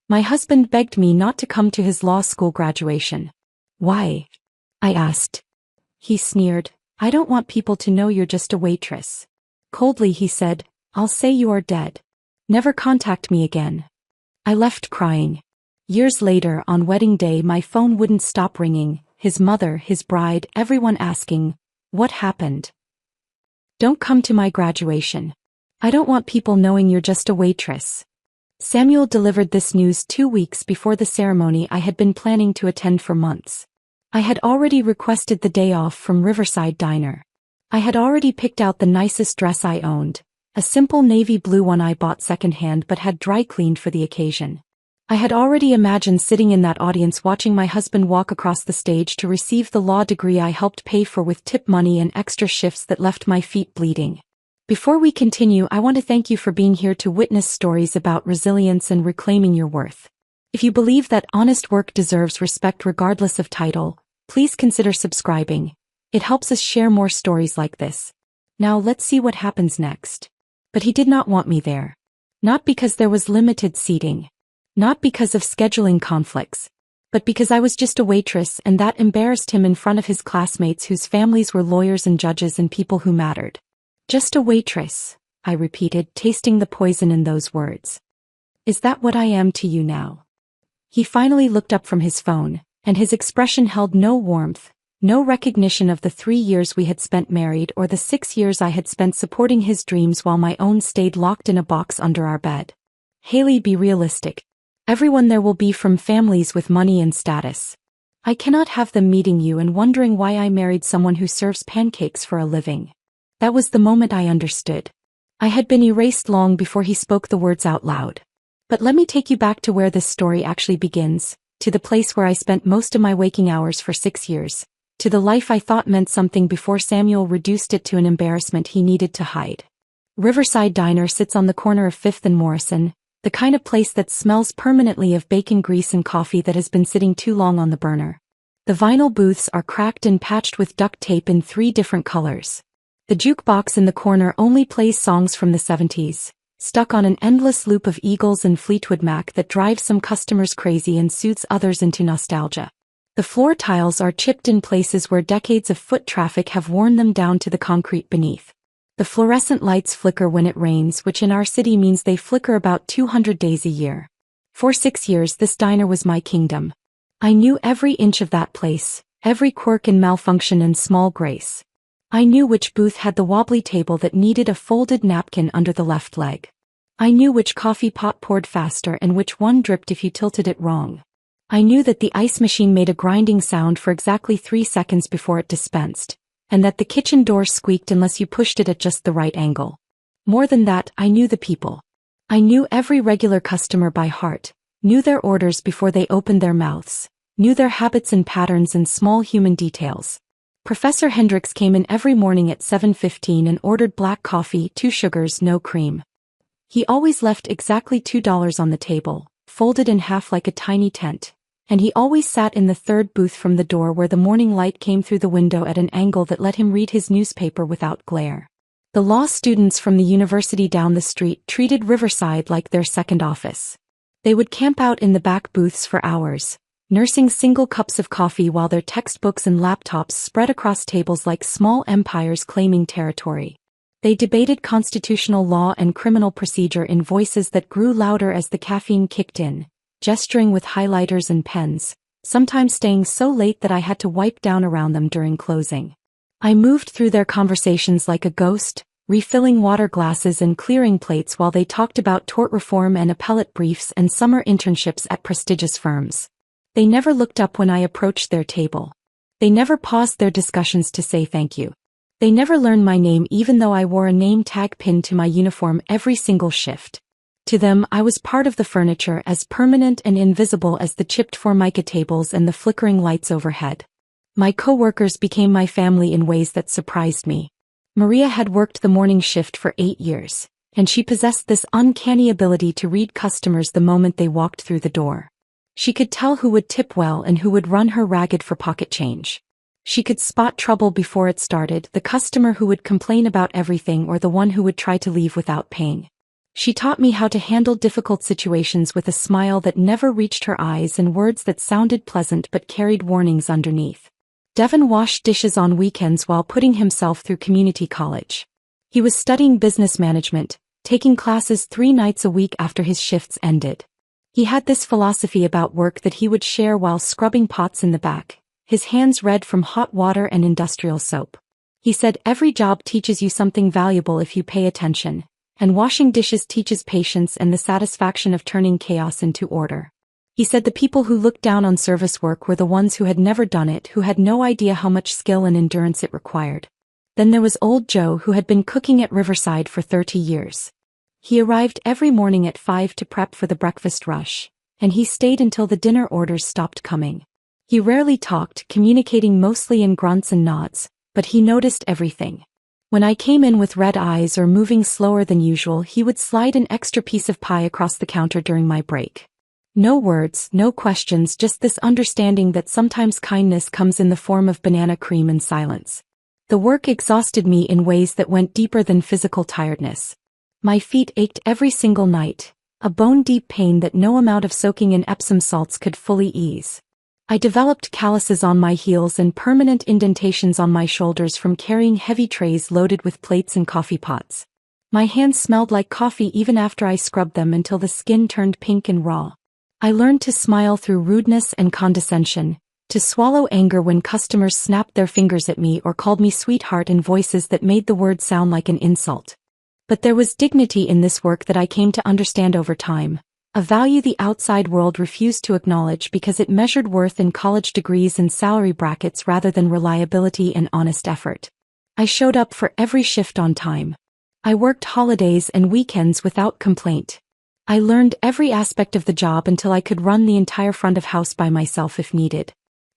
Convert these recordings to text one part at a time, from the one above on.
My husband begged me not to come to his law school graduation. Why? I asked. He sneered. I don't want people to know you're just a waitress. Coldly he said, I'll say you are dead. Never contact me again. I left crying. Years later, on wedding day, my phone wouldn't stop ringing, his mother, his bride, everyone asking, what happened? Don't come to my graduation. I don't want people knowing you're just a waitress. Samuel delivered this news 2 weeks before the ceremony I had been planning to attend for months. I had already requested the day off from Riverside Diner. I had already picked out the nicest dress I owned, a simple navy blue one I bought secondhand but had dry cleaned for the occasion. I had already imagined sitting in that audience watching my husband walk across the stage to receive the law degree I helped pay for with tip money and extra shifts that left my feet bleeding. Before we continue, I want to thank you for being here to witness stories about resilience and reclaiming your worth. If you believe that honest work deserves respect regardless of title, please consider subscribing. It helps us share more stories like this. Now let's see what happens next. But he did not want me there. Not because there was limited seating. Not because of scheduling conflicts. But because I was just a waitress, and that embarrassed him in front of his classmates whose families were lawyers and judges and people who mattered. Just a waitress, I repeated, tasting the poison in those words. Is that what I am to you now? He finally looked up from his phone, and his expression held no warmth, no recognition of the 3 years we had spent married or the 6 years I had spent supporting his dreams while my own stayed locked in a box under our bed. Haley, be realistic. Everyone there will be from families with money and status. I cannot have them meeting you and wondering why I married someone who serves pancakes for a living. That was the moment I understood. I had been erased long before he spoke the words out loud. But let me take you back to where this story actually begins, to the place where I spent most of my waking hours for 6 years, to the life I thought meant something before Samuel reduced it to an embarrassment he needed to hide. Riverside Diner sits on the corner of 5th and Morrison, the kind of place that smells permanently of bacon grease and coffee that has been sitting too long on the burner. The vinyl booths are cracked and patched with duct tape in 3 different colors. The jukebox in the corner only plays songs from the 70s, stuck on an endless loop of Eagles and Fleetwood Mac that drives some customers crazy and soothes others into nostalgia. The floor tiles are chipped in places where decades of foot traffic have worn them down to the concrete beneath. The fluorescent lights flicker when it rains, which in our city means they flicker about 200 days a year. For 6 years this diner was my kingdom. I knew every inch of that place, every quirk and malfunction and small grace. I knew which booth had the wobbly table that needed a folded napkin under the left leg. I knew which coffee pot poured faster and which one dripped if you tilted it wrong. I knew that the ice machine made a grinding sound for exactly 3 seconds before it dispensed, and that the kitchen door squeaked unless you pushed it at just the right angle. More than that, I knew the people. I knew every regular customer by heart, knew their orders before they opened their mouths, knew their habits and patterns and small human details. Professor Hendricks came in every morning at 7:15 and ordered black coffee, 2 sugars, no cream. He always left exactly $2 on the table, folded in half like a tiny tent, and he always sat in the 3rd booth from the door where the morning light came through the window at an angle that let him read his newspaper without glare. The law students from the university down the street treated Riverside like their second office. They would camp out in the back booths for hours, nursing single cups of coffee while their textbooks and laptops spread across tables like small empires claiming territory. They debated constitutional law and criminal procedure in voices that grew louder as the caffeine kicked in, gesturing with highlighters and pens, sometimes staying so late that I had to wipe down around them during closing. I moved through their conversations like a ghost, refilling water glasses and clearing plates while they talked about tort reform and appellate briefs and summer internships at prestigious firms. They never looked up when I approached their table. They never paused their discussions to say thank you. They never learned my name even though I wore a name tag pinned to my uniform every single shift. To them, I was part of the furniture, as permanent and invisible as the chipped formica tables and the flickering lights overhead. My co-workers became my family in ways that surprised me. Maria had worked the morning shift for 8 years, and she possessed this uncanny ability to read customers the moment they walked through the door. She could tell who would tip well and who would run her ragged for pocket change. She could spot trouble before it started, the customer who would complain about everything or the one who would try to leave without paying. She taught me how to handle difficult situations with a smile that never reached her eyes and words that sounded pleasant but carried warnings underneath. Devin washed dishes on weekends while putting himself through community college. He was studying business management, taking classes 3 nights a week after his shifts ended. He had this philosophy about work that he would share while scrubbing pots in the back, his hands red from hot water and industrial soap. He said every job teaches you something valuable if you pay attention, and washing dishes teaches patience and the satisfaction of turning chaos into order. He said the people who looked down on service work were the ones who had never done it, who had no idea how much skill and endurance it required. Then there was old Joe, who had been cooking at Riverside for 30 years. He arrived every morning at 5 to prep for the breakfast rush, and he stayed until the dinner orders stopped coming. He rarely talked, communicating mostly in grunts and nods, but he noticed everything. When I came in with red eyes or moving slower than usual, he would slide an extra piece of pie across the counter during my break. No words, no questions, just this understanding that sometimes kindness comes in the form of banana cream and silence. The work exhausted me in ways that went deeper than physical tiredness. My feet ached every single night, a bone-deep pain that no amount of soaking in Epsom salts could fully ease. I developed calluses on my heels and permanent indentations on my shoulders from carrying heavy trays loaded with plates and coffee pots. My hands smelled like coffee even after I scrubbed them until the skin turned pink and raw. I learned to smile through rudeness and condescension, to swallow anger when customers snapped their fingers at me or called me sweetheart in voices that made the word sound like an insult. But there was dignity in this work that I came to understand over time, a value the outside world refused to acknowledge because it measured worth in college degrees and salary brackets rather than reliability and honest effort. I showed up for every shift on time. I worked holidays and weekends without complaint. I learned every aspect of the job until I could run the entire front of house by myself if needed.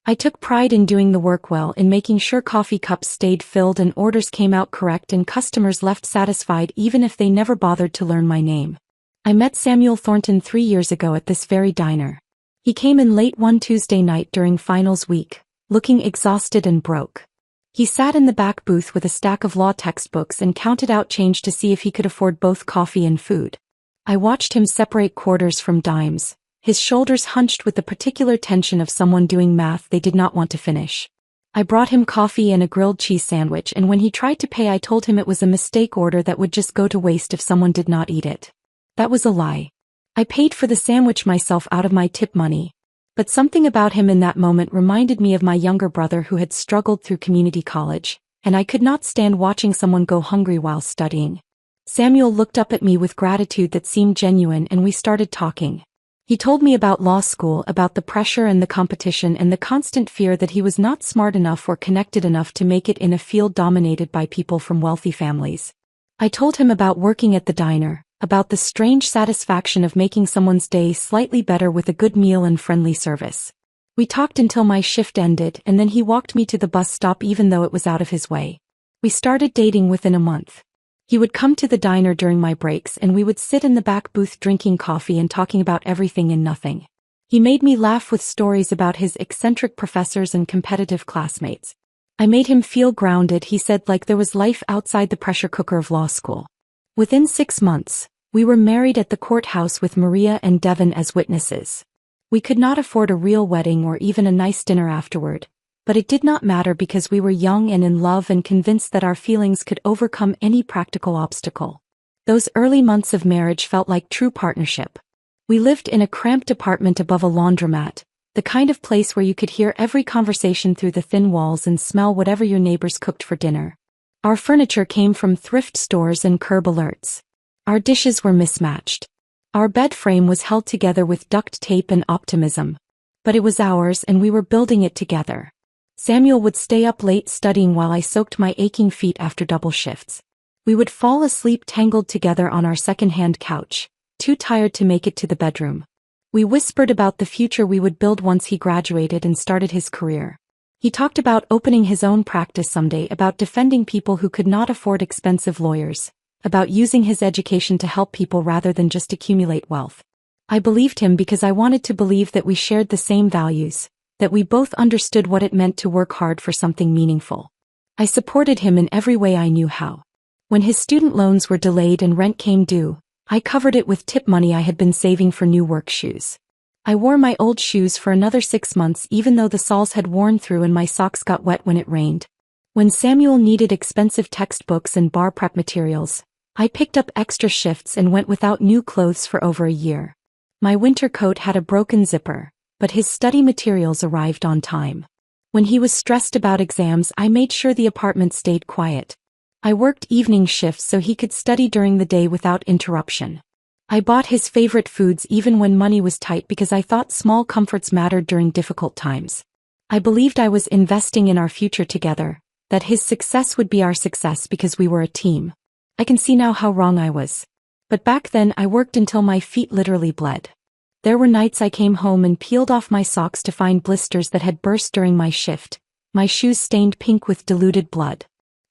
I took pride in doing the work well, in making sure coffee cups stayed filled and orders came out correct and customers left satisfied even if they never bothered to learn my name. I met Samuel Thornton 3 years ago at this very diner. He came in late one Tuesday night during finals week, looking exhausted and broke. He sat in the back booth with a stack of law textbooks and counted out change to see if he could afford both coffee and food. I watched him separate quarters from dimes, his shoulders hunched with the particular tension of someone doing math they did not want to finish. I brought him coffee and a grilled cheese sandwich, and when he tried to pay I told him it was a mistake order that would just go to waste if someone did not eat it. That was a lie. I paid for the sandwich myself out of my tip money. But something about him in that moment reminded me of my younger brother who had struggled through community college, and I could not stand watching someone go hungry while studying. Samuel looked up at me with gratitude that seemed genuine, and we started talking. He told me about law school, about the pressure and the competition and the constant fear that he was not smart enough or connected enough to make it in a field dominated by people from wealthy families. I told him about working at the diner, about the strange satisfaction of making someone's day slightly better with a good meal and friendly service. We talked until my shift ended, and then he walked me to the bus stop even though it was out of his way. We started dating within a month. He would come to the diner during my breaks and we would sit in the back booth drinking coffee and talking about everything and nothing. He made me laugh with stories about his eccentric professors and competitive classmates. I made him feel grounded, he said, like there was life outside the pressure cooker of law school. Within 6 months, we were married at the courthouse with Maria and Devin as witnesses. We could not afford a real wedding or even a nice dinner afterward, but it did not matter because we were young and in love and convinced that our feelings could overcome any practical obstacle. Those early months of marriage felt like true partnership. We lived in a cramped apartment above a laundromat, the kind of place where you could hear every conversation through the thin walls and smell whatever your neighbors cooked for dinner. Our furniture came from thrift stores and curb alerts. Our dishes were mismatched. Our bed frame was held together with duct tape and optimism. But it was ours and we were building it together. Samuel would stay up late studying while I soaked my aching feet after double shifts. We would fall asleep tangled together on our second-hand couch, too tired to make it to the bedroom. We whispered about the future we would build once he graduated and started his career. He talked about opening his own practice someday, about defending people who could not afford expensive lawyers, about using his education to help people rather than just accumulate wealth. I believed him because I wanted to believe that we shared the same values, that we both understood what it meant to work hard for something meaningful. I supported him in every way I knew how. When his student loans were delayed and rent came due, I covered it with tip money I had been saving for new work shoes. I wore my old shoes for another 6 months even though the soles had worn through and my socks got wet when it rained. When Samuel needed expensive textbooks and bar prep materials, I picked up extra shifts and went without new clothes for over a year. My winter coat had a broken zipper, but his study materials arrived on time. When he was stressed about exams, I made sure the apartment stayed quiet. I worked evening shifts so he could study during the day without interruption. I bought his favorite foods even when money was tight because I thought small comforts mattered during difficult times. I believed I was investing in our future together, that his success would be our success because we were a team. I can see now how wrong I was. But back then I worked until my feet literally bled. There were nights I came home and peeled off my socks to find blisters that had burst during my shift, my shoes stained pink with diluted blood.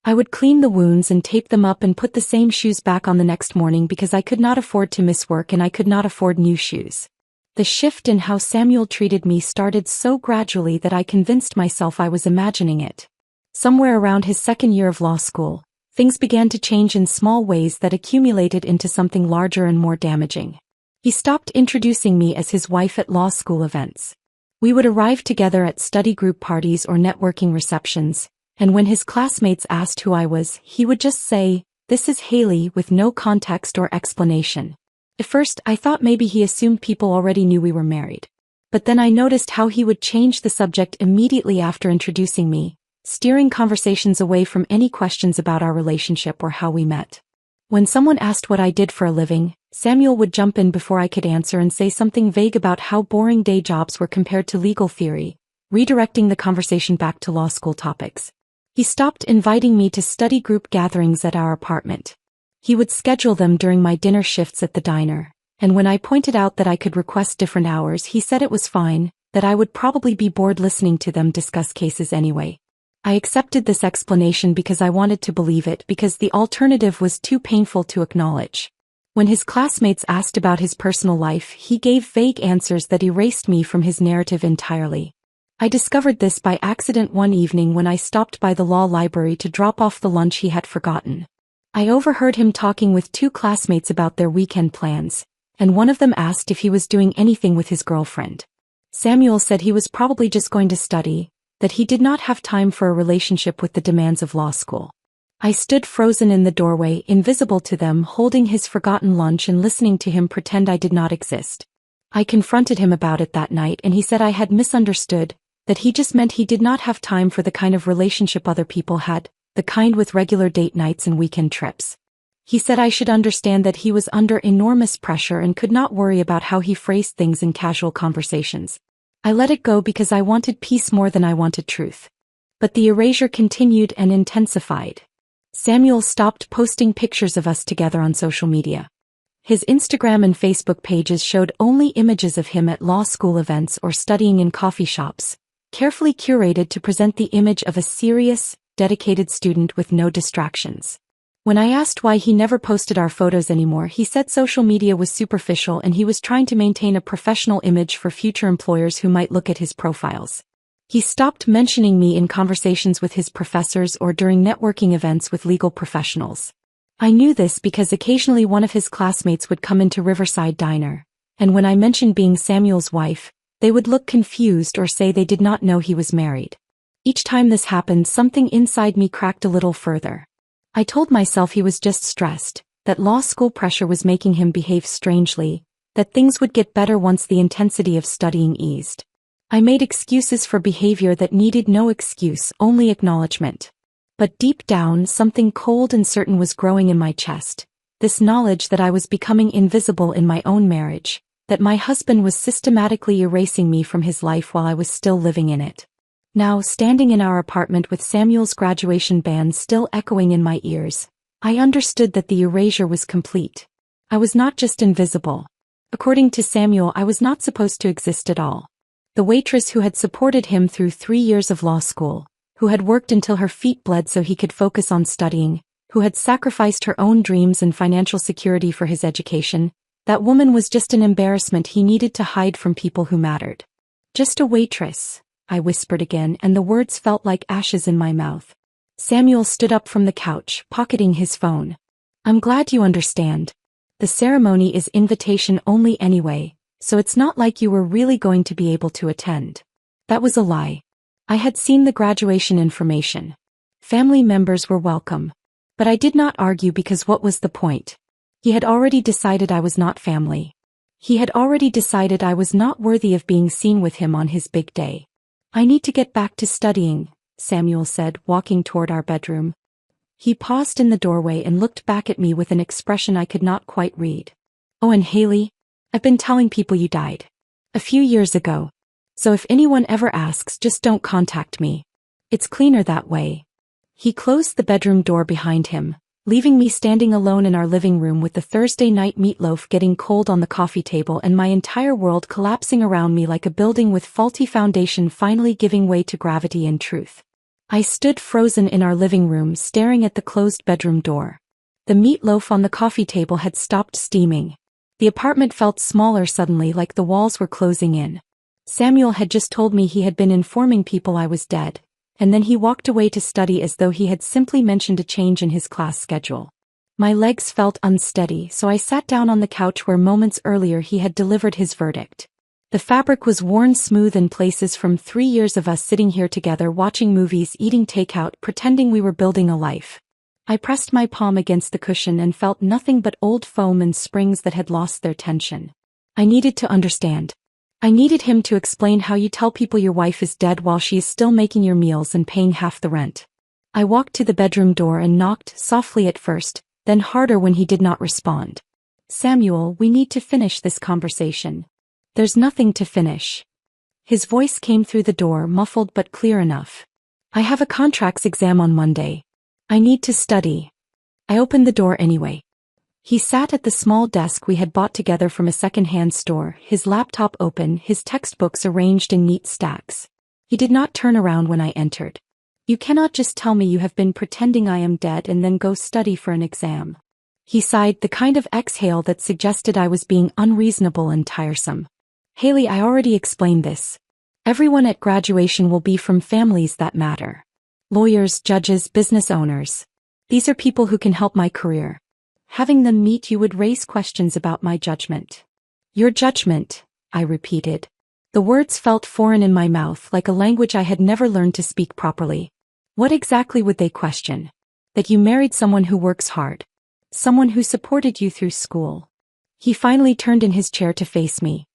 I would clean the wounds and tape them up and put the same shoes back on the next morning because I could not afford to miss work and I could not afford new shoes. The shift in how Samuel treated me started so gradually that I convinced myself I was imagining it. Somewhere around his second year of law school, things began to change in small ways that accumulated into something larger and more damaging. He stopped introducing me as his wife at law school events. We would arrive together at study group parties or networking receptions, and when his classmates asked who I was, he would just say, "This is Haley," with no context or explanation. At first, I thought maybe he assumed people already knew we were married. But then I noticed how he would change the subject immediately after introducing me, steering conversations away from any questions about our relationship or how we met. When someone asked what I did for a living, Samuel would jump in before I could answer and say something vague about how boring day jobs were compared to legal theory, redirecting the conversation back to law school topics. He stopped inviting me to study group gatherings at our apartment. He would schedule them during my dinner shifts at the diner, and when I pointed out that I could request different hours, he said it was fine, that I would probably be bored listening to them discuss cases anyway. I accepted this explanation because I wanted to believe it because the alternative was too painful to acknowledge. When his classmates asked about his personal life, he gave vague answers that erased me from his narrative entirely. I discovered this by accident one evening when I stopped by the law library to drop off the lunch he had forgotten. I overheard him talking with 2 classmates about their weekend plans, and one of them asked if he was doing anything with his girlfriend. Samuel said he was probably just going to study, that he did not have time for a relationship with the demands of law school. I stood frozen in the doorway, invisible to them, holding his forgotten lunch and listening to him pretend I did not exist. I confronted him about it that night and he said I had misunderstood, that he just meant he did not have time for the kind of relationship other people had, the kind with regular date nights and weekend trips. He said I should understand that he was under enormous pressure and could not worry about how he phrased things in casual conversations. I let it go because I wanted peace more than I wanted truth. But the erasure continued and intensified. Samuel stopped posting pictures of us together on social media. His Instagram and Facebook pages showed only images of him at law school events or studying in coffee shops, carefully curated to present the image of a serious, dedicated student with no distractions. When I asked why he never posted our photos anymore, he said social media was superficial and he was trying to maintain a professional image for future employers who might look at his profiles. He stopped mentioning me in conversations with his professors or during networking events with legal professionals. I knew this because occasionally one of his classmates would come into Riverside Diner, and when I mentioned being Samuel's wife, they would look confused or say they did not know he was married. Each time this happened, something inside me cracked a little further. I told myself he was just stressed, that law school pressure was making him behave strangely, that things would get better once the intensity of studying eased. I made excuses for behavior that needed no excuse, only acknowledgement. But deep down, something cold and certain was growing in my chest, this knowledge that I was becoming invisible in my own marriage, that my husband was systematically erasing me from his life while I was still living in it. Now, standing in our apartment with Samuel's graduation band still echoing in my ears, I understood that the erasure was complete. I was not just invisible. According to Samuel, I was not supposed to exist at all. The waitress who had supported him through 3 years of law school, who had worked until her feet bled so he could focus on studying, who had sacrificed her own dreams and financial security for his education, that woman was just an embarrassment he needed to hide from people who mattered. Just a waitress, I whispered again, and the words felt like ashes in my mouth. Samuel stood up from the couch, pocketing his phone. I'm glad you understand. The ceremony is invitation only anyway, so it's not like you were really going to be able to attend. That was a lie. I had seen the graduation information. Family members were welcome. But I did not argue because what was the point? He had already decided I was not family. He had already decided I was not worthy of being seen with him on his big day. I need to get back to studying, Samuel said, walking toward our bedroom. He paused in the doorway and looked back at me with an expression I could not quite read. Oh, and Haley, I've been telling people you died. A few years ago. So if anyone ever asks, just don't contact me. It's cleaner that way. He closed the bedroom door behind him, leaving me standing alone in our living room with the Thursday night meatloaf getting cold on the coffee table and my entire world collapsing around me like a building with faulty foundation finally giving way to gravity and truth. I stood frozen in our living room staring at the closed bedroom door. The meatloaf on the coffee table had stopped steaming. The apartment felt smaller suddenly, like the walls were closing in. Samuel had just told me he had been informing people I was dead, and then he walked away to study as though he had simply mentioned a change in his class schedule. My legs felt unsteady, so I sat down on the couch where moments earlier he had delivered his verdict. The fabric was worn smooth in places from 3 years of us sitting here together watching movies, eating takeout, pretending we were building a life. I pressed my palm against the cushion and felt nothing but old foam and springs that had lost their tension. I needed to understand. I needed him to explain how you tell people your wife is dead while she is still making your meals and paying half the rent. I walked to the bedroom door and knocked, softly at first, then harder when he did not respond. Samuel, we need to finish this conversation. There's nothing to finish. His voice came through the door, muffled but clear enough. I have a contracts exam on Monday. I need to study. I opened the door anyway. He sat at the small desk we had bought together from a second-hand store, his laptop open, his textbooks arranged in neat stacks. He did not turn around when I entered. You cannot just tell me you have been pretending I am dead and then go study for an exam. He sighed, the kind of exhale that suggested I was being unreasonable and tiresome. Haley, I already explained this. Everyone at graduation will be from families that matter. Lawyers, judges, business owners. These are people who can help my career. Having them meet you would raise questions about my judgment. Your judgment, I repeated. The words felt foreign in my mouth, like a language I had never learned to speak properly. What exactly would they question? That you married someone who works hard. Someone who supported you through school. He finally turned in his chair to face me.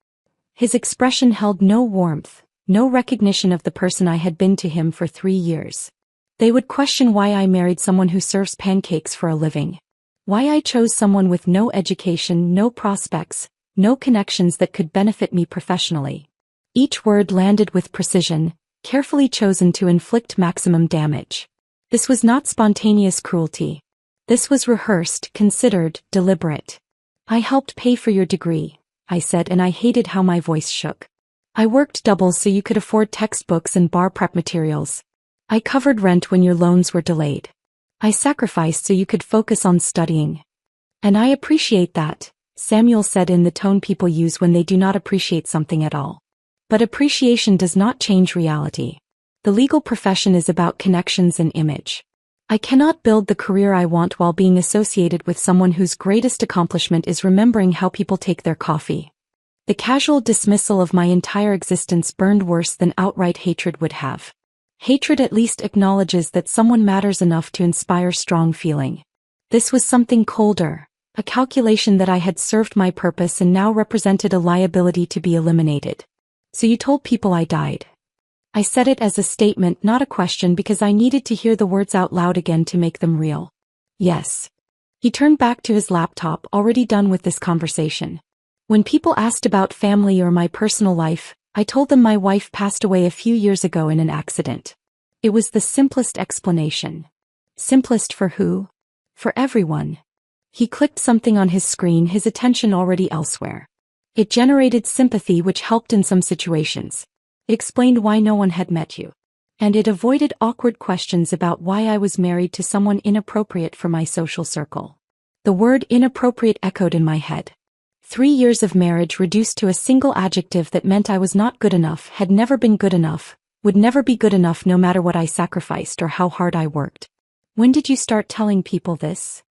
His expression held no warmth, no recognition of the person I had been to him for 3 years. They would question why I married someone who serves pancakes for a living. Why I chose someone with no education, no prospects, no connections that could benefit me professionally. Each word landed with precision, carefully chosen to inflict maximum damage. This was not spontaneous cruelty. This was rehearsed, considered, deliberate. I helped pay for your degree, I said, and I hated how my voice shook. I worked doubles so you could afford textbooks and bar prep materials. I covered rent when your loans were delayed. I sacrificed so you could focus on studying. And I appreciate that, Samuel said in the tone people use when they do not appreciate something at all. But appreciation does not change reality. The legal profession is about connections and image. I cannot build the career I want while being associated with someone whose greatest accomplishment is remembering how people take their coffee. The casual dismissal of my entire existence burned worse than outright hatred would have. Hatred at least acknowledges that someone matters enough to inspire strong feeling. This was something colder, a calculation that I had served my purpose and now represented a liability to be eliminated. So you told people I died. I said it as a statement, not a question, because I needed to hear the words out loud again to make them real. Yes. He turned back to his laptop, already done with this conversation. When people asked about family or my personal life, I told them my wife passed away a few years ago in an accident. It was the simplest explanation. Simplest for who? For everyone. He clicked something on his screen, his attention already elsewhere. It generated sympathy, which helped in some situations. It explained why no one had met you. And it avoided awkward questions about why I was married to someone inappropriate for my social circle. The word inappropriate echoed in my head. 3 years of marriage reduced to a single adjective that meant I was not good enough, had never been good enough, would never be good enough no matter what I sacrificed or how hard I worked. When did you start telling people this?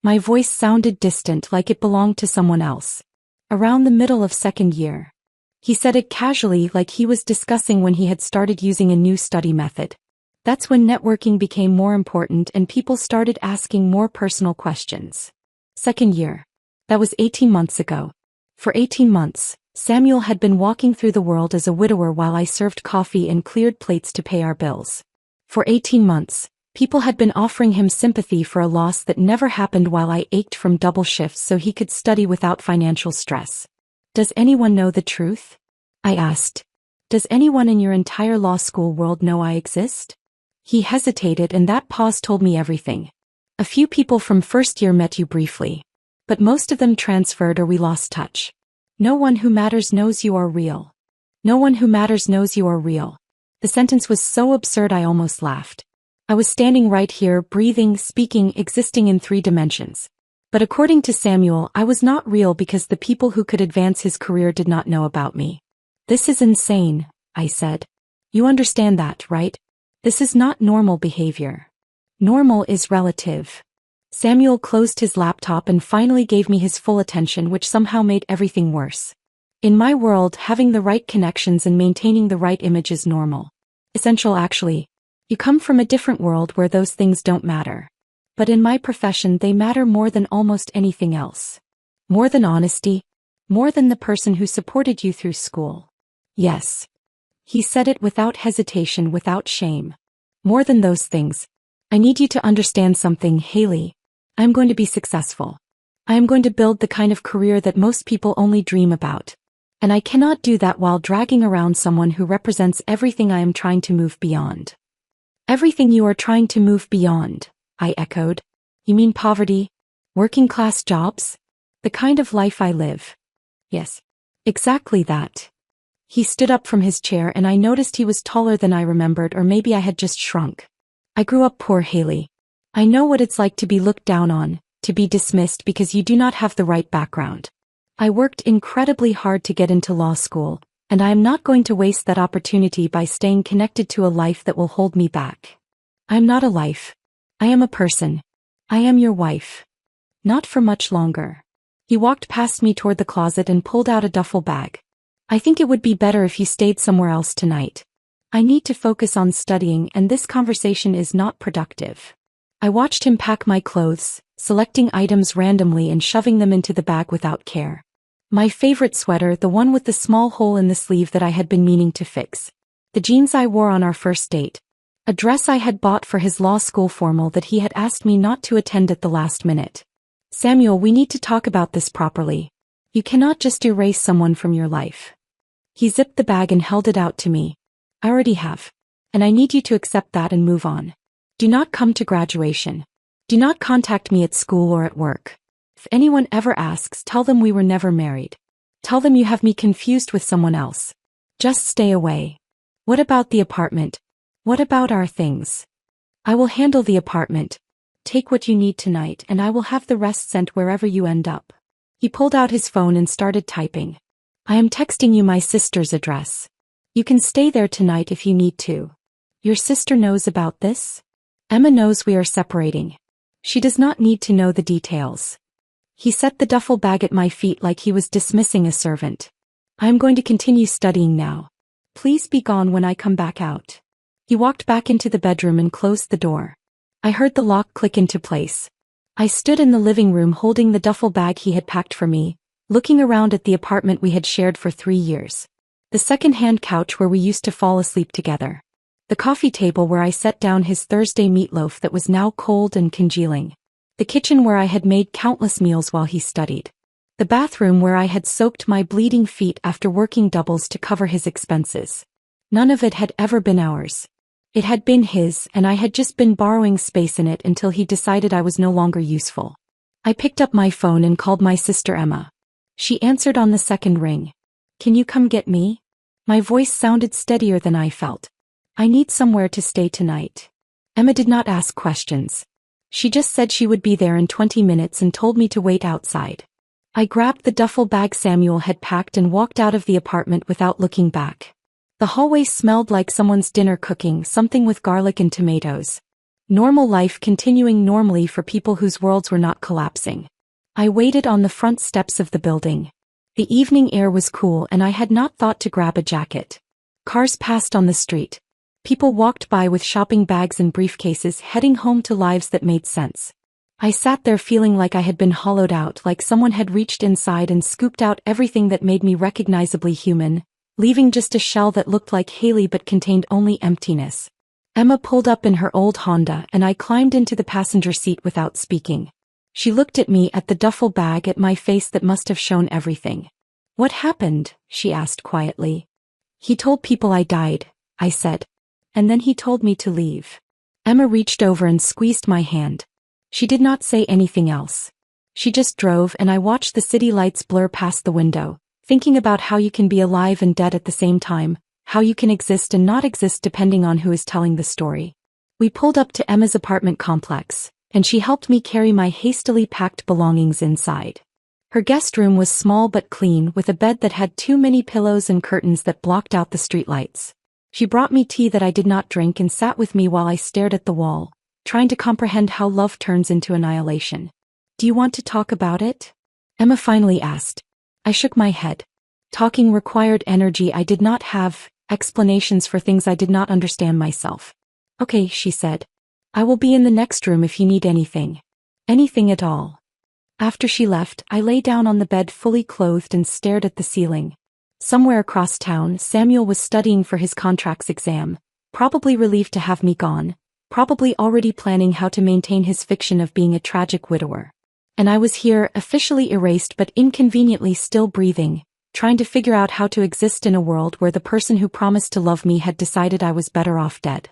My voice sounded distant, like it belonged to someone else. Around the middle of second year. He said it casually, like he was discussing when he had started using a new study method. That's when networking became more important and people started asking more personal questions. Second year. That was 18 months ago. For 18 months, Samuel had been walking through the world as a widower while I served coffee and cleared plates to pay our bills. For 18 months, people had been offering him sympathy for a loss that never happened while I ached from double shifts so he could study without financial stress. Does anyone know the truth? I asked. Does anyone in your entire law school world know I exist? He hesitated, and that pause told me everything. A few people from first year met you briefly. But most of them transferred or we lost touch. No one who matters knows you are real. No one who matters knows you are real. The sentence was so absurd I almost laughed. I was standing right here, breathing, speaking, existing in 3 dimensions. But according to Samuel, I was not real because the people who could advance his career did not know about me. This is insane, I said. You understand that, right? This is not normal behavior. Normal is relative. Samuel closed his laptop and finally gave me his full attention, which somehow made everything worse. In my world, having the right connections and maintaining the right image is normal. Essential actually. You come from a different world where those things don't matter. But in my profession they matter more than almost anything else. More than honesty. More than the person who supported you through school. Yes. He said it without hesitation, without shame. More than those things. I need you to understand something, Haley. I am going to be successful. I am going to build the kind of career that most people only dream about. And I cannot do that while dragging around someone who represents everything I am trying to move beyond. Everything you are trying to move beyond, I echoed. You mean poverty? Working class jobs? The kind of life I live? Yes. Exactly that. He stood up from his chair and I noticed he was taller than I remembered, or maybe I had just shrunk. I grew up poor, Haley. I know what it's like to be looked down on, to be dismissed because you do not have the right background. I worked incredibly hard to get into law school, and I am not going to waste that opportunity by staying connected to a life that will hold me back. I am not a life. I am a person. I am your wife. Not for much longer. He walked past me toward the closet and pulled out a duffel bag. I think it would be better if you stayed somewhere else tonight. I need to focus on studying and this conversation is not productive. I watched him pack my clothes, selecting items randomly and shoving them into the bag without care. My favorite sweater, the one with the small hole in the sleeve that I had been meaning to fix. The jeans I wore on our first date. A dress I had bought for his law school formal that he had asked me not to attend at the last minute. Samuel, we need to talk about this properly. You cannot just erase someone from your life. He zipped the bag and held it out to me. I already have. And I need you to accept that and move on. Do not come to graduation. Do not contact me at school or at work. If anyone ever asks, tell them we were never married. Tell them you have me confused with someone else. Just stay away. What about the apartment? What about our things? I will handle the apartment. Take what you need tonight and I will have the rest sent wherever you end up. He pulled out his phone and started typing. I am texting you my sister's address. You can stay there tonight if you need to. Your sister knows about this? Emma knows we are separating. She does not need to know the details. He set the duffel bag at my feet like he was dismissing a servant. I am going to continue studying now. Please be gone when I come back out. He walked back into the bedroom and closed the door. I heard the lock click into place. I stood in the living room holding the duffel bag he had packed for me, looking around at the apartment we had shared for 3 years. The second-hand couch where we used to fall asleep together. The coffee table where I set down his Thursday meatloaf that was now cold and congealing. The kitchen where I had made countless meals while he studied. The bathroom where I had soaked my bleeding feet after working doubles to cover his expenses. None of it had ever been ours. It had been his, and I had just been borrowing space in it until he decided I was no longer useful. I picked up my phone and called my sister Emma. She answered on the second ring. Can you come get me? My voice sounded steadier than I felt. I need somewhere to stay tonight. Emma did not ask questions. She just said she would be there in 20 minutes and told me to wait outside. I grabbed the duffel bag Samuel had packed and walked out of the apartment without looking back. The hallway smelled like someone's dinner cooking, something with garlic and tomatoes. Normal life continuing normally for people whose worlds were not collapsing. I waited on the front steps of the building. The evening air was cool and I had not thought to grab a jacket. Cars passed on the street. People walked by with shopping bags and briefcases heading home to lives that made sense. I sat there feeling like I had been hollowed out, like someone had reached inside and scooped out everything that made me recognizably human, leaving just a shell that looked like Haley but contained only emptiness. Emma pulled up in her old Honda and I climbed into the passenger seat without speaking. She looked at me, at the duffel bag, at my face that must have shown everything. "What happened?" she asked quietly. "He told people I died," I said. "And then he told me to leave." Emma reached over and squeezed my hand. She did not say anything else. She just drove and I watched the city lights blur past the window, thinking about how you can be alive and dead at the same time, how you can exist and not exist depending on who is telling the story. We pulled up to Emma's apartment complex, and she helped me carry my hastily packed belongings inside. Her guest room was small but clean, with a bed that had too many pillows and curtains that blocked out the streetlights. She brought me tea that I did not drink and sat with me while I stared at the wall, trying to comprehend how love turns into annihilation. "Do you want to talk about it?" Emma finally asked. I shook my head. Talking required energy I did not have, explanations for things I did not understand myself. "Okay," she said. "I will be in the next room if you need anything. Anything at all." After she left, I lay down on the bed fully clothed and stared at the ceiling. Somewhere across town, Samuel was studying for his contracts exam, probably relieved to have me gone, probably already planning how to maintain his fiction of being a tragic widower. And I was here, officially erased but inconveniently still breathing, trying to figure out how to exist in a world where the person who promised to love me had decided I was better off dead.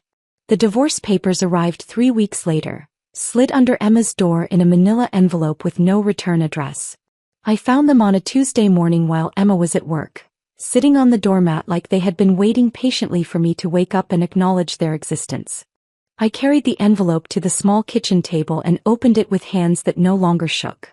The divorce papers arrived 3 weeks later, slid under Emma's door in a manila envelope with no return address. I found them on a Tuesday morning while Emma was at work, sitting on the doormat like they had been waiting patiently for me to wake up and acknowledge their existence. I carried the envelope to the small kitchen table and opened it with hands that no longer shook.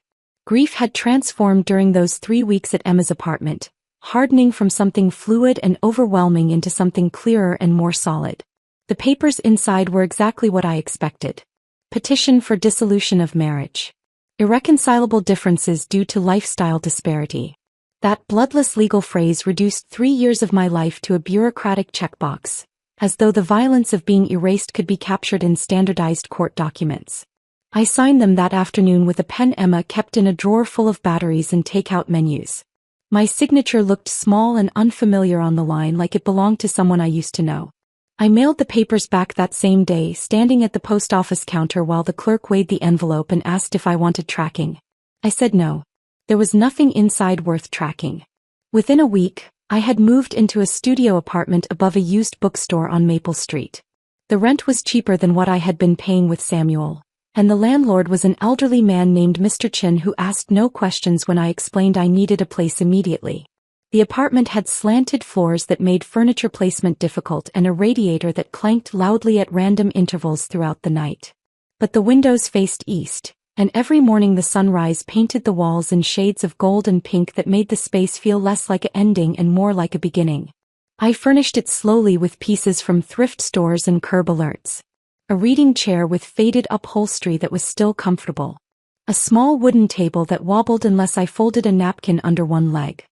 Grief had transformed during those 3 weeks at Emma's apartment, hardening from something fluid and overwhelming into something clearer and more solid. The papers inside were exactly what I expected. Petition for dissolution of marriage. Irreconcilable differences due to lifestyle disparity. That bloodless legal phrase reduced 3 years of my life to a bureaucratic checkbox, as though the violence of being erased could be captured in standardized court documents. I signed them that afternoon with a pen Emma kept in a drawer full of batteries and takeout menus. My signature looked small and unfamiliar on the line, like it belonged to someone I used to know. I mailed the papers back that same day, standing at the post office counter while the clerk weighed the envelope and asked if I wanted tracking. I said no. There was nothing inside worth tracking. Within a week, I had moved into a studio apartment above a used bookstore on Maple Street. The rent was cheaper than what I had been paying with Samuel, and the landlord was an elderly man named Mr. Chin who asked no questions when I explained I needed a place immediately. The apartment had slanted floors that made furniture placement difficult and a radiator that clanked loudly at random intervals throughout the night. But the windows faced east, and every morning the sunrise painted the walls in shades of gold and pink that made the space feel less like an ending and more like a beginning. I furnished it slowly with pieces from thrift stores and curb alerts. A reading chair with faded upholstery that was still comfortable. A small wooden table that wobbled unless I folded a napkin under one leg.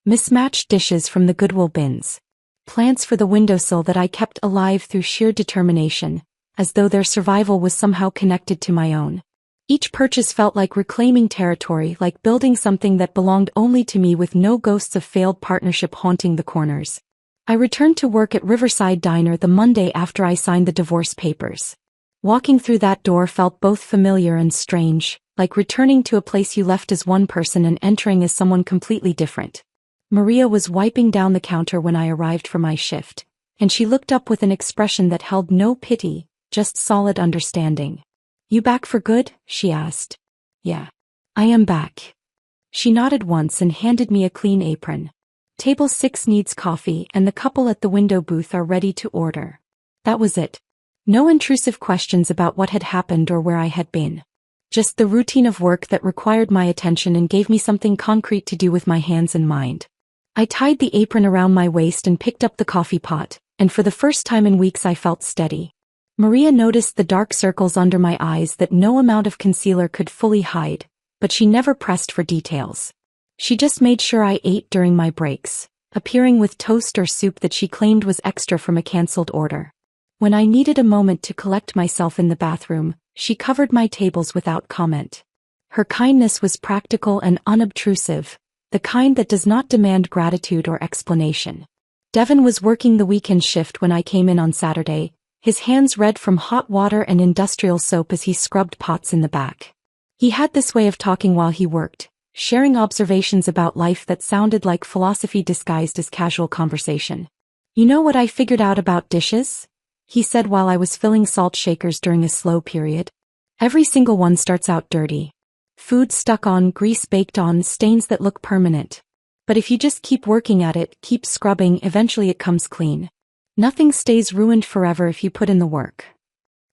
Mismatched dishes from the Goodwill bins. Plants for the windowsill that I kept alive through sheer determination, as though their survival was somehow connected to my own. Each purchase felt like reclaiming territory, like building something that belonged only to me with no ghosts of failed partnership haunting the corners. I returned to work at Riverside Diner the Monday after I signed the divorce papers. Walking through that door felt both familiar and strange, like returning to a place you left as one person and entering as someone completely different. Maria was wiping down the counter when I arrived for my shift, and she looked up with an expression that held no pity, just solid understanding. "You back for good?" she asked. "Yeah. I am back." She nodded once and handed me a clean apron. "Table 6 needs coffee and the couple at the window booth are ready to order." That was it. No intrusive questions about what had happened or where I had been. Just the routine of work that required my attention and gave me something concrete to do with my hands and mind. I tied the apron around my waist and picked up the coffee pot, and for the first time in weeks I felt steady. Maria noticed the dark circles under my eyes that no amount of concealer could fully hide, but she never pressed for details. She just made sure I ate during my breaks, appearing with toast or soup that she claimed was extra from a cancelled order. When I needed a moment to collect myself in the bathroom, she covered my tables without comment. Her kindness was practical and unobtrusive, the kind that does not demand gratitude or explanation. Devin was working the weekend shift when I came in on Saturday, his hands red from hot water and industrial soap as he scrubbed pots in the back. He had this way of talking while he worked, sharing observations about life that sounded like philosophy disguised as casual conversation. "You know what I figured out about dishes?" he said while I was filling salt shakers during a slow period. "Every single one starts out dirty. Food stuck on, grease baked on, stains that look permanent. But if you just keep working at it, keep scrubbing, eventually it comes clean. Nothing stays ruined forever if you put in the work."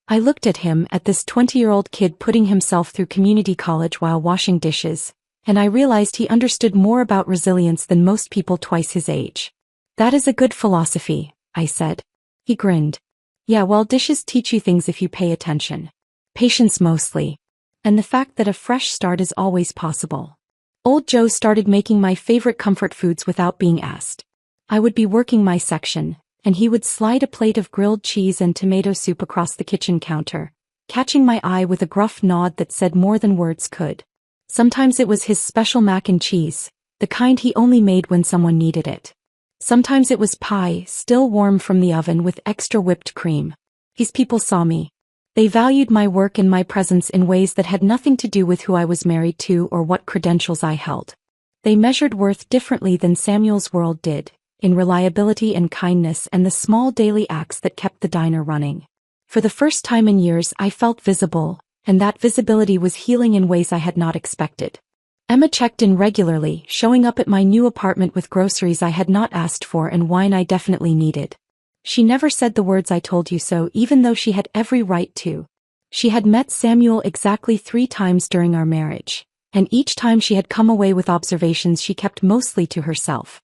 I looked at him, at this 20-year-old kid putting himself through community college while washing dishes, and I realized he understood more about resilience than most people twice his age. "That is a good philosophy," I said. He grinned. "Yeah, well, dishes teach you things if you pay attention. Patience mostly. And the fact that a fresh start is always possible." Old Joe started making my favorite comfort foods without being asked. I would be working my section, and he would slide a plate of grilled cheese and tomato soup across the kitchen counter, catching my eye with a gruff nod that said more than words could. Sometimes it was his special mac and cheese, the kind he only made when someone needed it. Sometimes it was pie, still warm from the oven with extra whipped cream. These people saw me. They valued my work and my presence in ways that had nothing to do with who I was married to or what credentials I held. They measured worth differently than Samuel's world did, in reliability and kindness and the small daily acts that kept the diner running. For the first time in years I felt visible, and that visibility was healing in ways I had not expected. Emma checked in regularly, showing up at my new apartment with groceries I had not asked for and wine I definitely needed. She never said the words "I told you so," even though she had every right to. She had met Samuel exactly 3 times during our marriage, and each time she had come away with observations she kept mostly to herself.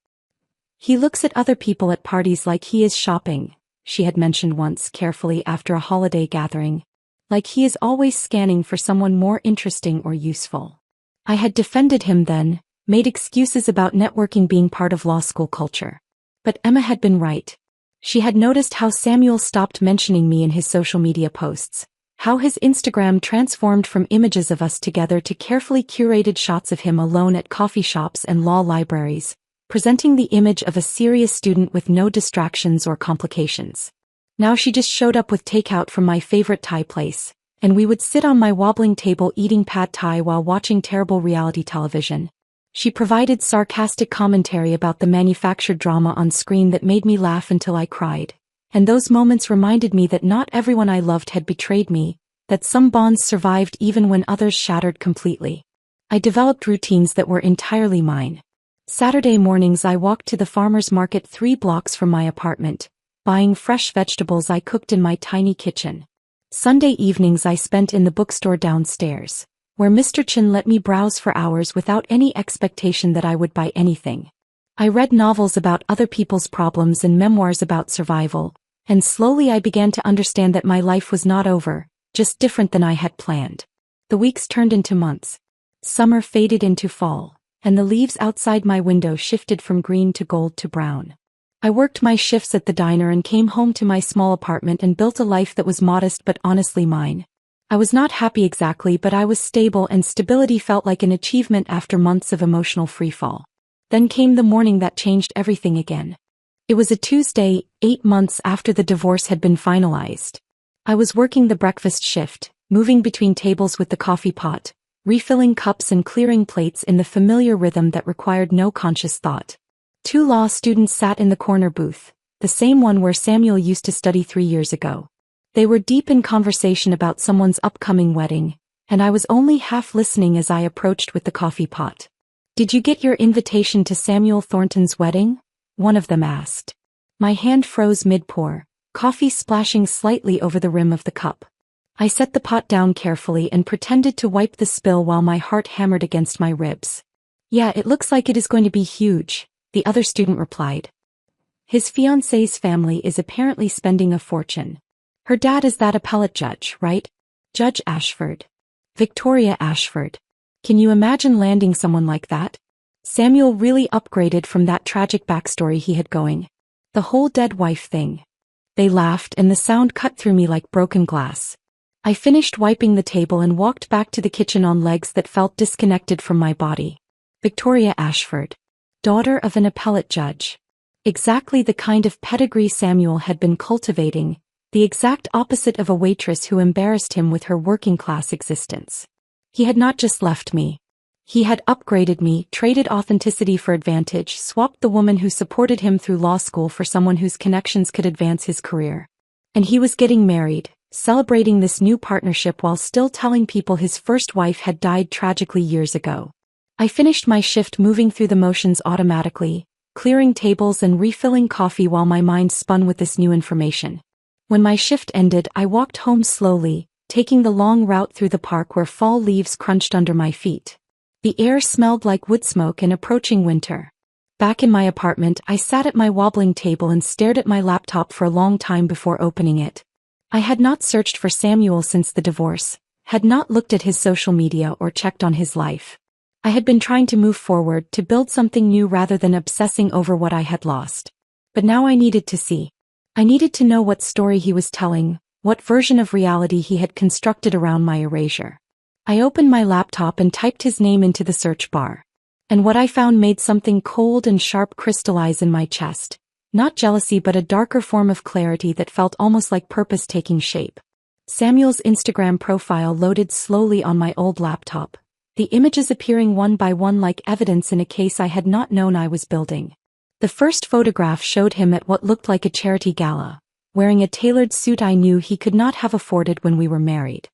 "He looks at other people at parties like he is shopping," she had mentioned once carefully after a holiday gathering. "Like he is always scanning for someone more interesting or useful." I had defended him then, made excuses about networking being part of law school culture. But Emma had been right. She had noticed how Samuel stopped mentioning me in his social media posts, how his Instagram transformed from images of us together to carefully curated shots of him alone at coffee shops and law libraries, presenting the image of a serious student with no distractions or complications. Now she just showed up with takeout from my favorite Thai place, and we would sit on my wobbling table eating pad Thai while watching terrible reality television. She provided sarcastic commentary about the manufactured drama on screen that made me laugh until I cried, and those moments reminded me that not everyone I loved had betrayed me, that some bonds survived even when others shattered completely. I developed routines that were entirely mine. Saturday mornings I walked to the farmer's market 3 blocks from my apartment, buying fresh vegetables I cooked in my tiny kitchen. Sunday evenings I spent in the bookstore downstairs, where Mr. Chin let me browse for hours without any expectation that I would buy anything. I read novels about other people's problems and memoirs about survival, and slowly I began to understand that my life was not over, just different than I had planned. The weeks turned into months. Summer faded into fall, and the leaves outside my window shifted from green to gold to brown. I worked my shifts at the diner and came home to my small apartment and built a life that was modest but honestly mine. I was not happy exactly, but I was stable, and stability felt like an achievement after months of emotional freefall. Then came the morning that changed everything again. It was a Tuesday, 8 months after the divorce had been finalized. I was working the breakfast shift, moving between tables with the coffee pot, refilling cups and clearing plates in the familiar rhythm that required no conscious thought. 2 law students sat in the corner booth, the same one where Samuel used to study 3 years ago. They were deep in conversation about someone's upcoming wedding, and I was only half listening as I approached with the coffee pot. "Did you get your invitation to Samuel Thornton's wedding?" one of them asked. My hand froze mid-pour, coffee splashing slightly over the rim of the cup. I set the pot down carefully and pretended to wipe the spill while my heart hammered against my ribs. "Yeah, it looks like it is going to be huge," the other student replied. "His fiancée's family is apparently spending a fortune." Her dad is that appellate judge, right? Judge Ashford. Victoria Ashford. Can you imagine landing someone like that? Samuel really upgraded from that tragic backstory he had going. The whole dead wife thing. They laughed and the sound cut through me like broken glass. I finished wiping the table and walked back to the kitchen on legs that felt disconnected from my body. Victoria Ashford. Daughter of an appellate judge. Exactly the kind of pedigree Samuel had been cultivating, the exact opposite of a waitress who embarrassed him with her working-class existence. He had not just left me. He had upgraded me, traded authenticity for advantage, swapped the woman who supported him through law school for someone whose connections could advance his career. And he was getting married, celebrating this new partnership while still telling people his first wife had died tragically years ago. I finished my shift moving through the motions automatically, clearing tables and refilling coffee while my mind spun with this new information. When my shift ended, I walked home slowly, taking the long route through the park where fall leaves crunched under my feet. The air smelled like wood smoke and approaching winter. Back in my apartment, I sat at my wobbling table and stared at my laptop for a long time before opening it. I had not searched for Samuel since the divorce, had not looked at his social media or checked on his life. I had been trying to move forward, to build something new rather than obsessing over what I had lost. But now I needed to see. I needed to know what story he was telling, what version of reality he had constructed around my erasure. I opened my laptop and typed his name into the search bar. And what I found made something cold and sharp crystallize in my chest. Not jealousy but a darker form of clarity that felt almost like purpose taking shape. Samuel's Instagram profile loaded slowly on my old laptop, the images appearing one by one like evidence in a case I had not known I was building. The first photograph showed him at what looked like a charity gala, wearing a tailored suit I knew he could not have afforded when we were married.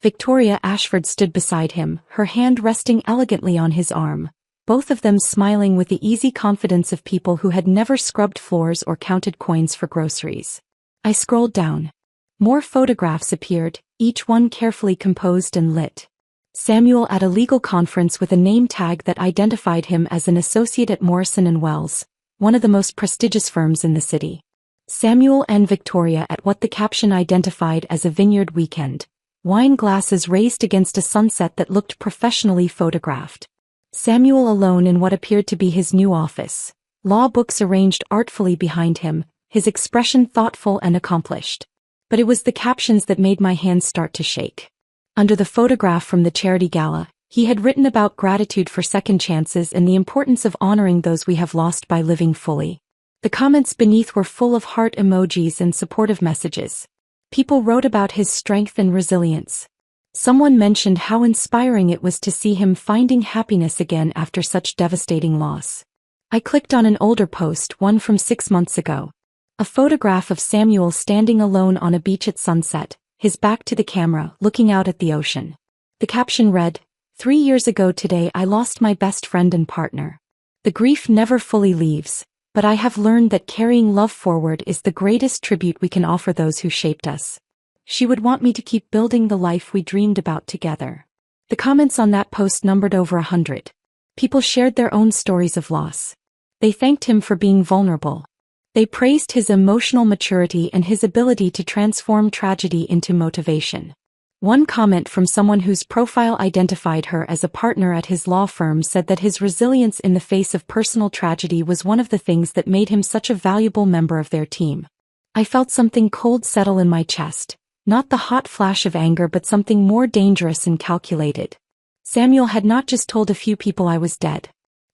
Victoria Ashford stood beside him, her hand resting elegantly on his arm, both of them smiling with the easy confidence of people who had never scrubbed floors or counted coins for groceries. I scrolled down. More photographs appeared, each one carefully composed and lit. Samuel at a legal conference with a name tag that identified him as an associate at Morrison & Wells, one of the most prestigious firms in the city. Samuel and Victoria at what the caption identified as a vineyard weekend, wine glasses raised against a sunset that looked professionally photographed. Samuel alone in what appeared to be his new office, law books arranged artfully behind him, his expression thoughtful and accomplished. But it was the captions that made my hands start to shake. Under the photograph from the charity gala, he had written about gratitude for second chances and the importance of honoring those we have lost by living fully. The comments beneath were full of heart emojis and supportive messages. People wrote about his strength and resilience. Someone mentioned how inspiring it was to see him finding happiness again after such devastating loss. I clicked on an older post, one from 6 months ago. A photograph of Samuel standing alone on a beach at sunset, his back to the camera, looking out at the ocean. The caption read, 3 years ago today I lost my best friend and partner. The grief never fully leaves, but I have learned that carrying love forward is the greatest tribute we can offer those who shaped us. She would want me to keep building the life we dreamed about together. The comments on that post numbered over 100. People shared their own stories of loss. They thanked him for being vulnerable. They praised his emotional maturity and his ability to transform tragedy into motivation. One comment from someone whose profile identified her as a partner at his law firm said that his resilience in the face of personal tragedy was one of the things that made him such a valuable member of their team. I felt something cold settle in my chest, not the hot flash of anger but something more dangerous and calculated. Samuel had not just told a few people I was dead.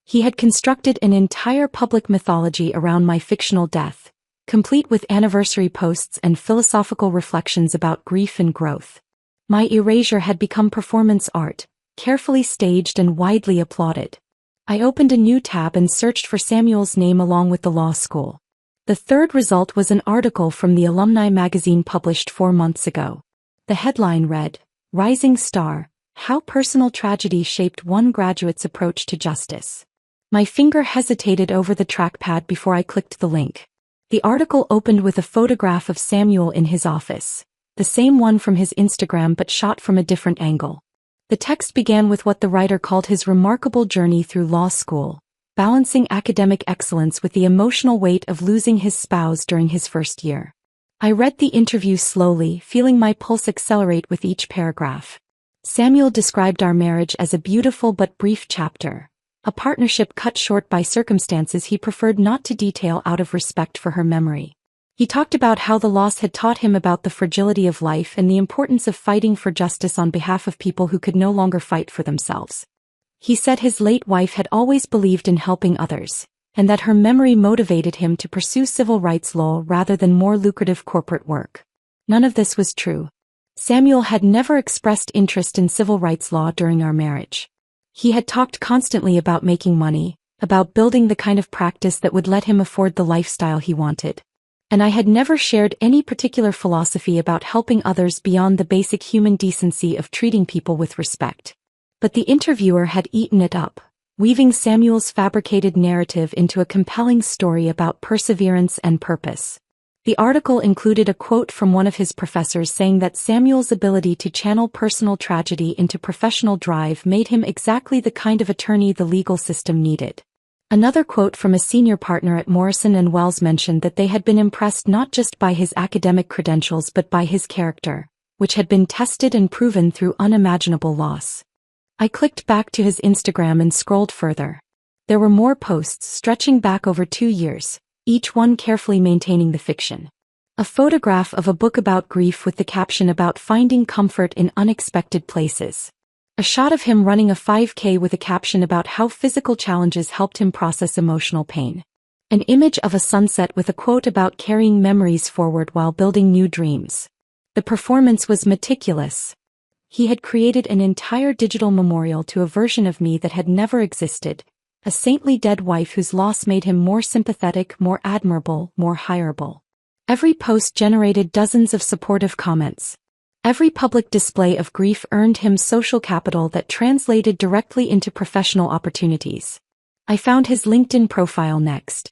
He had constructed an entire public mythology around my fictional death, complete with anniversary posts and philosophical reflections about grief and growth. My erasure had become performance art, carefully staged and widely applauded. I opened a new tab and searched for Samuel's name along with the law school. The third result was an article from the Alumni magazine published 4 months ago. The headline read, Rising Star, How Personal Tragedy Shaped One Graduate's Approach to Justice. My finger hesitated over the trackpad before I clicked the link. The article opened with a photograph of Samuel in his office, the same one from his Instagram but shot from a different angle. The text began with what the writer called his remarkable journey through law school, balancing academic excellence with the emotional weight of losing his spouse during his first year. I read the interview slowly, feeling my pulse accelerate with each paragraph. Samuel described our marriage as a beautiful but brief chapter, a partnership cut short by circumstances he preferred not to detail out of respect for her memory. He talked about how the loss had taught him about the fragility of life and the importance of fighting for justice on behalf of people who could no longer fight for themselves. He said his late wife had always believed in helping others, and that her memory motivated him to pursue civil rights law rather than more lucrative corporate work. None of this was true. Samuel had never expressed interest in civil rights law during our marriage. He had talked constantly about making money, about building the kind of practice that would let him afford the lifestyle he wanted. And I had never shared any particular philosophy about helping others beyond the basic human decency of treating people with respect. But the interviewer had eaten it up, weaving Samuel's fabricated narrative into a compelling story about perseverance and purpose. The article included a quote from one of his professors saying that Samuel's ability to channel personal tragedy into professional drive made him exactly the kind of attorney the legal system needed. Another quote from a senior partner at Morrison & Wells mentioned that they had been impressed not just by his academic credentials but by his character, which had been tested and proven through unimaginable loss. I clicked back to his Instagram and scrolled further. There were more posts stretching back over 2 years, each one carefully maintaining the fiction. A photograph of a book about grief with the caption about finding comfort in unexpected places. A shot of him running a 5K with a caption about how physical challenges helped him process emotional pain. An image of a sunset with a quote about carrying memories forward while building new dreams. The performance was meticulous. He had created an entire digital memorial to a version of me that had never existed, a saintly dead wife whose loss made him more sympathetic, more admirable, more hireable. Every post generated dozens of supportive comments. Every public display of grief earned him social capital that translated directly into professional opportunities. I found his LinkedIn profile next.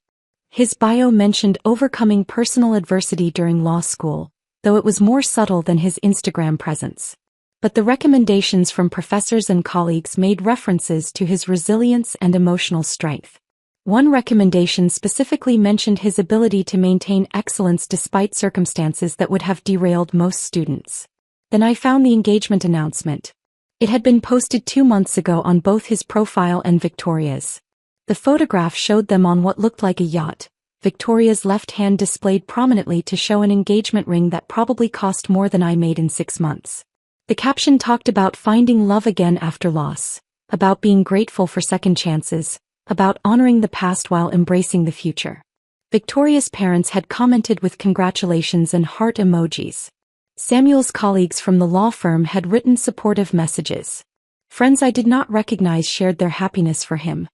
His bio mentioned overcoming personal adversity during law school, though it was more subtle than his Instagram presence. But the recommendations from professors and colleagues made references to his resilience and emotional strength. One recommendation specifically mentioned his ability to maintain excellence despite circumstances that would have derailed most students. Then I found the engagement announcement. It had been posted 2 months ago on both his profile and Victoria's. The photograph showed them on what looked like a yacht, Victoria's left hand displayed prominently to show an engagement ring that probably cost more than I made in 6 months. The caption talked about finding love again after loss, about being grateful for second chances, about honoring the past while embracing the future. Victoria's parents had commented with congratulations and heart emojis. Samuel's colleagues from the law firm had written supportive messages. Friends I did not recognize shared their happiness for him.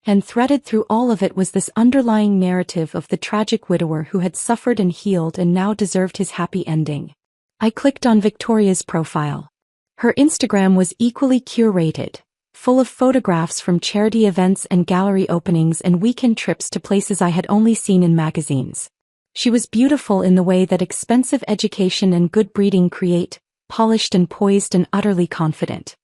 And threaded through all of it was this underlying narrative of the tragic widower who had suffered and healed and now deserved his happy ending. I clicked on Victoria's profile. Her Instagram was equally curated, full of photographs from charity events and gallery openings and weekend trips to places I had only seen in magazines. She was beautiful in the way that expensive education and good breeding create, polished and poised and utterly confident.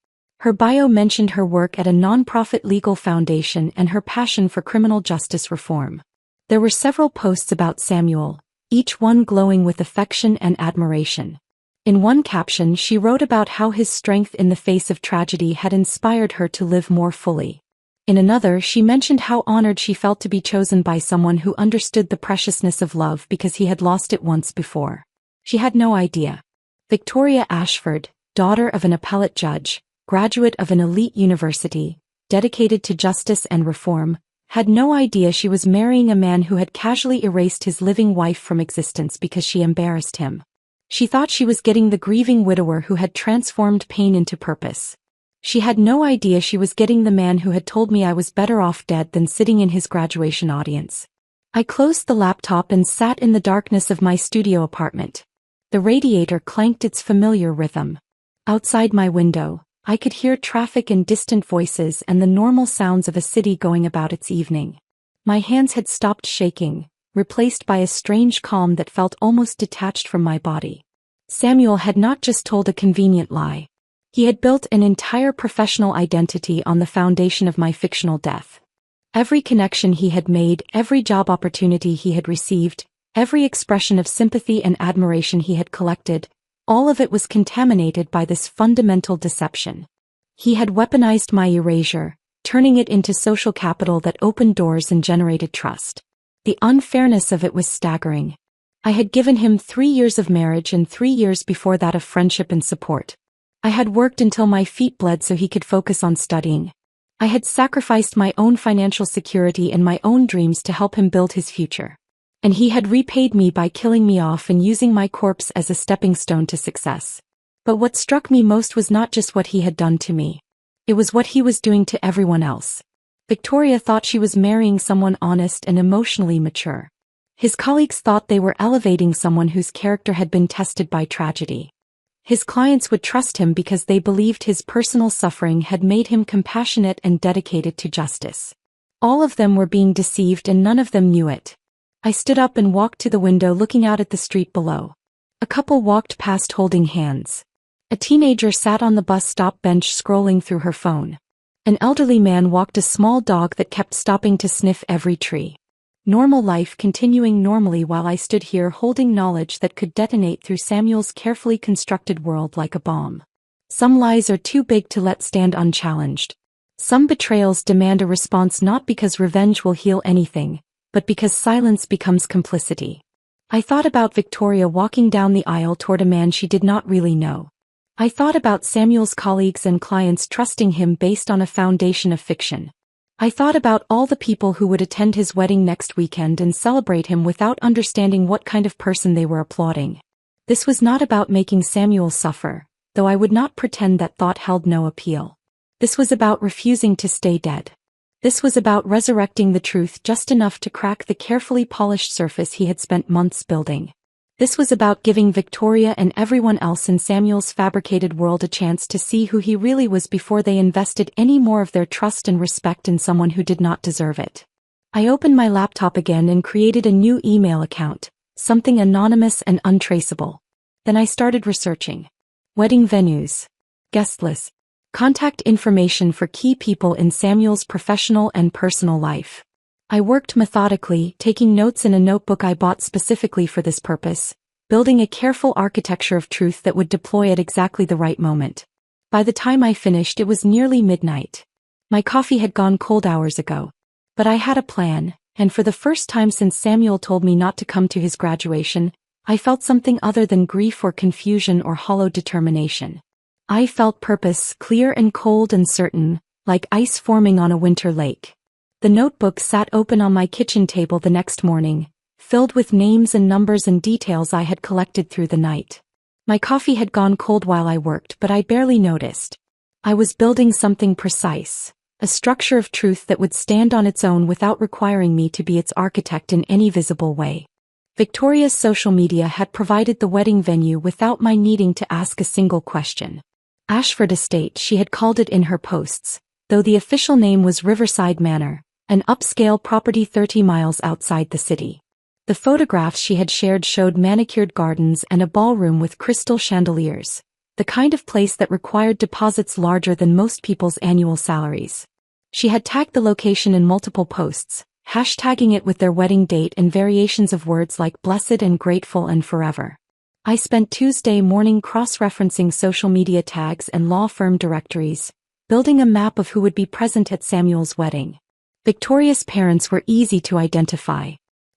Her bio mentioned her work at a non-profit legal foundation and her passion for criminal justice reform. There were several posts about Samuel, each one glowing with affection and admiration. In one caption she wrote about how his strength in the face of tragedy had inspired her to live more fully. In another she mentioned how honored she felt to be chosen by someone who understood the preciousness of love because he had lost it once before. She had no idea. Victoria Ashford, daughter of an appellate judge, graduate of an elite university, dedicated to justice and reform, had no idea she was marrying a man who had casually erased his living wife from existence because she embarrassed him. She thought she was getting the grieving widower who had transformed pain into purpose. She had no idea she was getting the man who had told me I was better off dead than sitting in his graduation audience. I closed the laptop and sat in the darkness of my studio apartment. The radiator clanked its familiar rhythm. Outside my window, I could hear traffic and distant voices and the normal sounds of a city going about its evening. My hands had stopped shaking, replaced by a strange calm that felt almost detached from my body. Samuel had not just told a convenient lie. He had built an entire professional identity on the foundation of my fictional death. Every connection he had made, every job opportunity he had received, Every expression of sympathy and admiration he had collected, all of it was contaminated by this fundamental deception. He had weaponized my erasure, turning it into social capital that opened doors and generated trust. The unfairness of it was staggering. I had given him 3 years of marriage and 3 years before that of friendship and support. I had worked until my feet bled so he could focus on studying. I had sacrificed my own financial security and my own dreams to help him build his future. And he had repaid me by killing me off and using my corpse as a stepping stone to success. But what struck me most was not just what he had done to me. It was what he was doing to everyone else. Victoria thought she was marrying someone honest and emotionally mature. His colleagues thought they were elevating someone whose character had been tested by tragedy. His clients would trust him because they believed his personal suffering had made him compassionate and dedicated to justice. All of them were being deceived and none of them knew it. I stood up and walked to the window looking out at the street below. A couple walked past holding hands. A teenager sat on the bus stop bench scrolling through her phone. An elderly man walked a small dog that kept stopping to sniff every tree. Normal life continuing normally while I stood here holding knowledge that could detonate through Samuel's carefully constructed world like a bomb. Some lies are too big to let stand unchallenged. Some betrayals demand a response not because revenge will heal anything, but because silence becomes complicity. I thought about Victoria walking down the aisle toward a man she did not really know. I thought about Samuel's colleagues and clients trusting him based on a foundation of fiction. I thought about all the people who would attend his wedding next weekend and celebrate him without understanding what kind of person they were applauding. This was not about making Samuel suffer, though I would not pretend that thought held no appeal. This was about refusing to stay dead. This was about resurrecting the truth just enough to crack the carefully polished surface he had spent months building. This was about giving Victoria and everyone else in Samuel's fabricated world a chance to see who he really was before they invested any more of their trust and respect in someone who did not deserve it. I opened my laptop again and created a new email account, something anonymous and untraceable. Then I started researching. Wedding venues. Guest lists. Contact information for key people in Samuel's professional and personal life. I worked methodically, taking notes in a notebook I bought specifically for this purpose, building a careful architecture of truth that would deploy at exactly the right moment. By the time I finished, it was nearly midnight. My coffee had gone cold hours ago. But I had a plan, and for the first time since Samuel told me not to come to his graduation, I felt something other than grief or confusion or hollow determination. I felt purpose, clear and cold and certain, like ice forming on a winter lake. The notebook sat open on my kitchen table the next morning, filled with names and numbers and details I had collected through the night. My coffee had gone cold while I worked, but I barely noticed. I was building something precise, a structure of truth that would stand on its own without requiring me to be its architect in any visible way. Victoria's social media had provided the wedding venue without my needing to ask a single question. Ashford Estate, she had called it in her posts, though the official name was Riverside Manor, an upscale property 30 miles outside the city. The photographs she had shared showed manicured gardens and a ballroom with crystal chandeliers, the kind of place that required deposits larger than most people's annual salaries. She had tagged the location in multiple posts, hashtagging it with their wedding date and variations of words like blessed and grateful and forever. I spent Tuesday morning cross-referencing social media tags and law firm directories, building a map of who would be present at Samuel's wedding. Victoria's parents were easy to identify.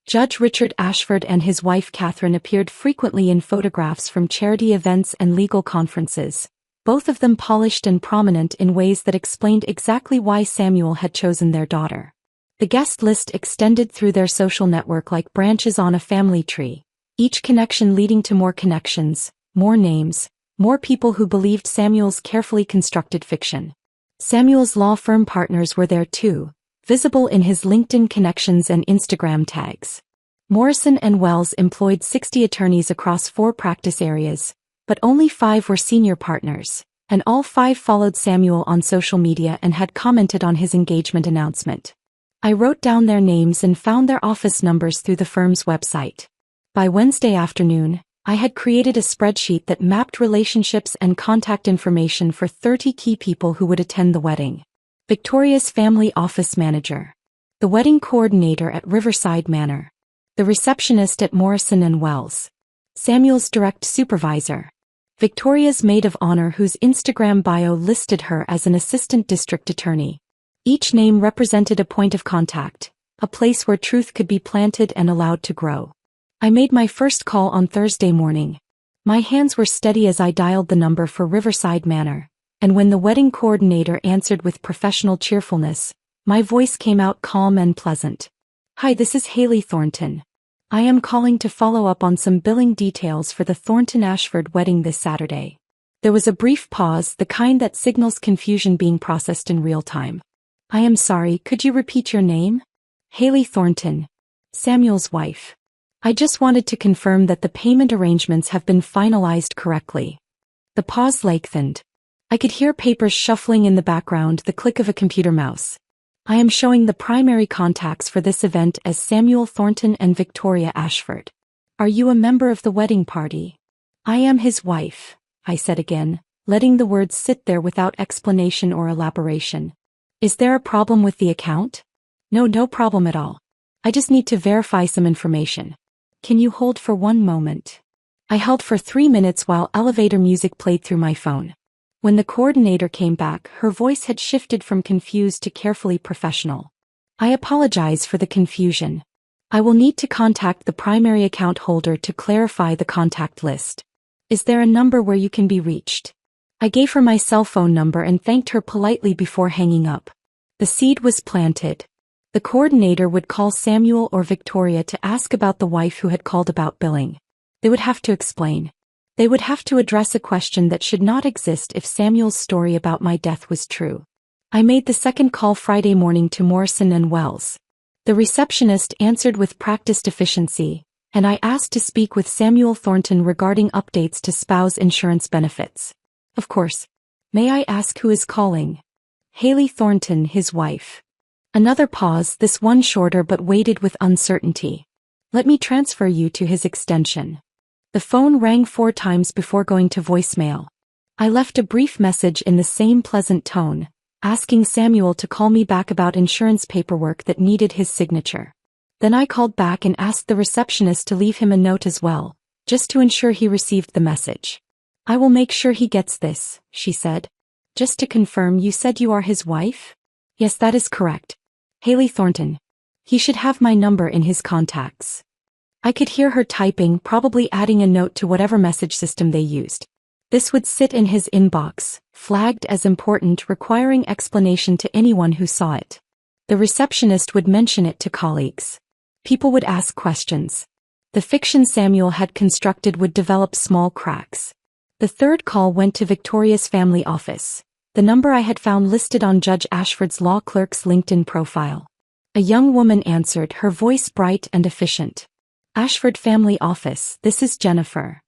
Judge Richard Ashford and his wife Catherine appeared frequently in photographs from charity events and legal conferences, both of them polished and prominent in ways that explained exactly why Samuel had chosen their daughter. The guest list extended through their social network like branches on a family tree, each connection leading to more connections, more names, more people who believed Samuel's carefully constructed fiction. Samuel's law firm partners were there too, visible in his LinkedIn connections and Instagram tags. Morrison & Wells employed 60 attorneys across 4 practice areas, but only 5 were senior partners, and all 5 followed Samuel on social media and had commented on his engagement announcement. I wrote down their names and found their office numbers through the firm's website. By Wednesday afternoon, I had created a spreadsheet that mapped relationships and contact information for 30 key people who would attend the wedding. Victoria's family office manager. The wedding coordinator at Riverside Manor. The receptionist at Morrison and Wells. Samuel's direct supervisor. Victoria's maid of honor whose Instagram bio listed her as an assistant district attorney. Each name represented a point of contact, a place where truth could be planted and allowed to grow. I made my first call on Thursday morning. My hands were steady as I dialed the number for Riverside Manor, and when the wedding coordinator answered with professional cheerfulness, my voice came out calm and pleasant. Hi, this is Haley Thornton. I am calling to follow up on some billing details for the Thornton-Ashford wedding this Saturday. There was a brief pause, the kind that signals confusion being processed in real time. I am sorry, could you repeat your name? Haley Thornton. Samuel's wife. I just wanted to confirm that the payment arrangements have been finalized correctly. The pause lengthened. I could hear papers shuffling in the background, the click of a computer mouse. I am showing the primary contacts for this event as Samuel Thornton and Victoria Ashford. Are you a member of the wedding party? I am his wife, I said again, letting the words sit there without explanation or elaboration. Is there a problem with the account? No problem at all. I just need to verify some information. Can you hold for one moment? I held for 3 minutes while elevator music played through my phone. When the coordinator came back, her voice had shifted from confused to carefully professional. I apologize for the confusion. I will need to contact the primary account holder to clarify the contact list. Is there a number where you can be reached? I gave her my cell phone number and thanked her politely before hanging up. The seed was planted. The coordinator would call Samuel or Victoria to ask about the wife who had called about billing. They would have to explain. They would have to address a question that should not exist if Samuel's story about my death was true. I made the second call Friday morning to Morrison and Wells. The receptionist answered with practiced efficiency, and I asked to speak with Samuel Thornton regarding updates to spouse insurance benefits. Of course. May I ask who is calling? Haley Thornton, his wife. Another pause, this one shorter but weighted with uncertainty. Let me transfer you to his extension. The phone rang 4 times before going to voicemail. I left a brief message in the same pleasant tone, asking Samuel to call me back about insurance paperwork that needed his signature. Then I called back and asked the receptionist to leave him a note as well, just to ensure he received the message. I will make sure he gets this, she said. Just to confirm, you said you are his wife? Yes, that is correct. Haley Thornton. He should have my number in his contacts. I could hear her typing, probably adding a note to whatever message system they used. This would sit in his inbox, flagged as important, requiring explanation to anyone who saw it. The receptionist would mention it to colleagues. People would ask questions. The fiction Samuel had constructed would develop small cracks. The third call went to Victoria's family office, the number I had found listed on Judge Ashford's law clerk's LinkedIn profile. A young woman answered, her voice bright and efficient. Ashford Family Office, this is Jennifer.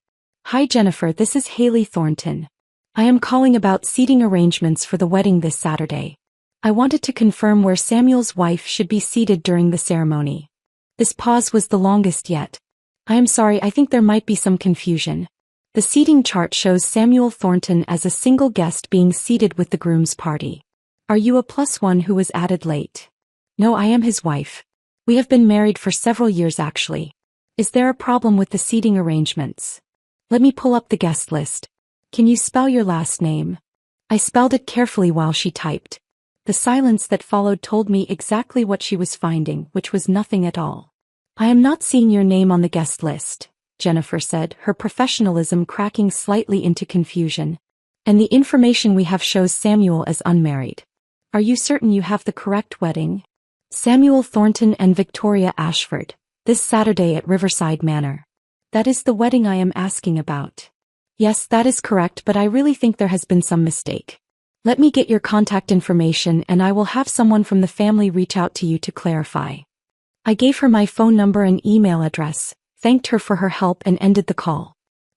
Hi Jennifer, this is Haley Thornton. I am calling about seating arrangements for the wedding this Saturday. I wanted to confirm where Samuel's wife should be seated during the ceremony. This pause was the longest yet. I am sorry, I think there might be some confusion. The seating chart shows Samuel Thornton as a single guest being seated with the groom's party. Are you a +1 who was added late? No, I am his wife. We have been married for several years actually. Is there a problem with the seating arrangements? Let me pull up the guest list. Can you spell your last name? I spelled it carefully while she typed. The silence that followed told me exactly what she was finding, which was nothing at all. I am not seeing your name on the guest list, Jennifer said, her professionalism cracking slightly into confusion. And the information we have shows Samuel as unmarried. Are you certain you have the correct wedding? Samuel Thornton and Victoria Ashford, this Saturday at Riverside Manor. That is the wedding I am asking about. Yes, that is correct, but I really think there has been some mistake. Let me get your contact information and I will have someone from the family reach out to you to clarify. I gave her my phone number and email address, thanked her for her help and ended the call.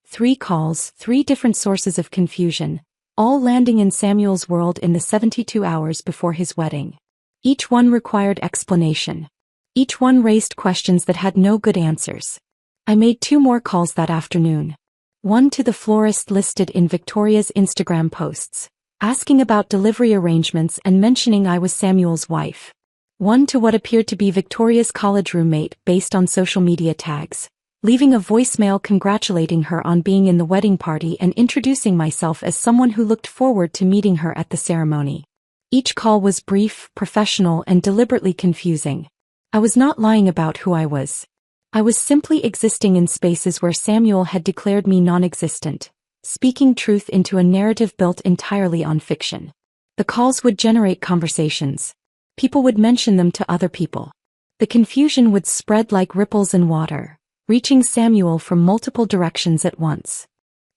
3 calls, 3 different sources of confusion, all landing in Samuel's world in the 72 hours before his wedding. Each one required explanation. Each one raised questions that had no good answers. I made 2 more calls that afternoon. One to the florist listed in Victoria's Instagram posts, asking about delivery arrangements and mentioning I was Samuel's wife. One to what appeared to be Victoria's college roommate based on social media tags, leaving a voicemail congratulating her on being in the wedding party and introducing myself as someone who looked forward to meeting her at the ceremony. Each call was brief, professional, and deliberately confusing. I was not lying about who I was. I was simply existing in spaces where Samuel had declared me non-existent, speaking truth into a narrative built entirely on fiction. The calls would generate conversations. People would mention them to other people. The confusion would spread like ripples in water, reaching Samuel from multiple directions at once.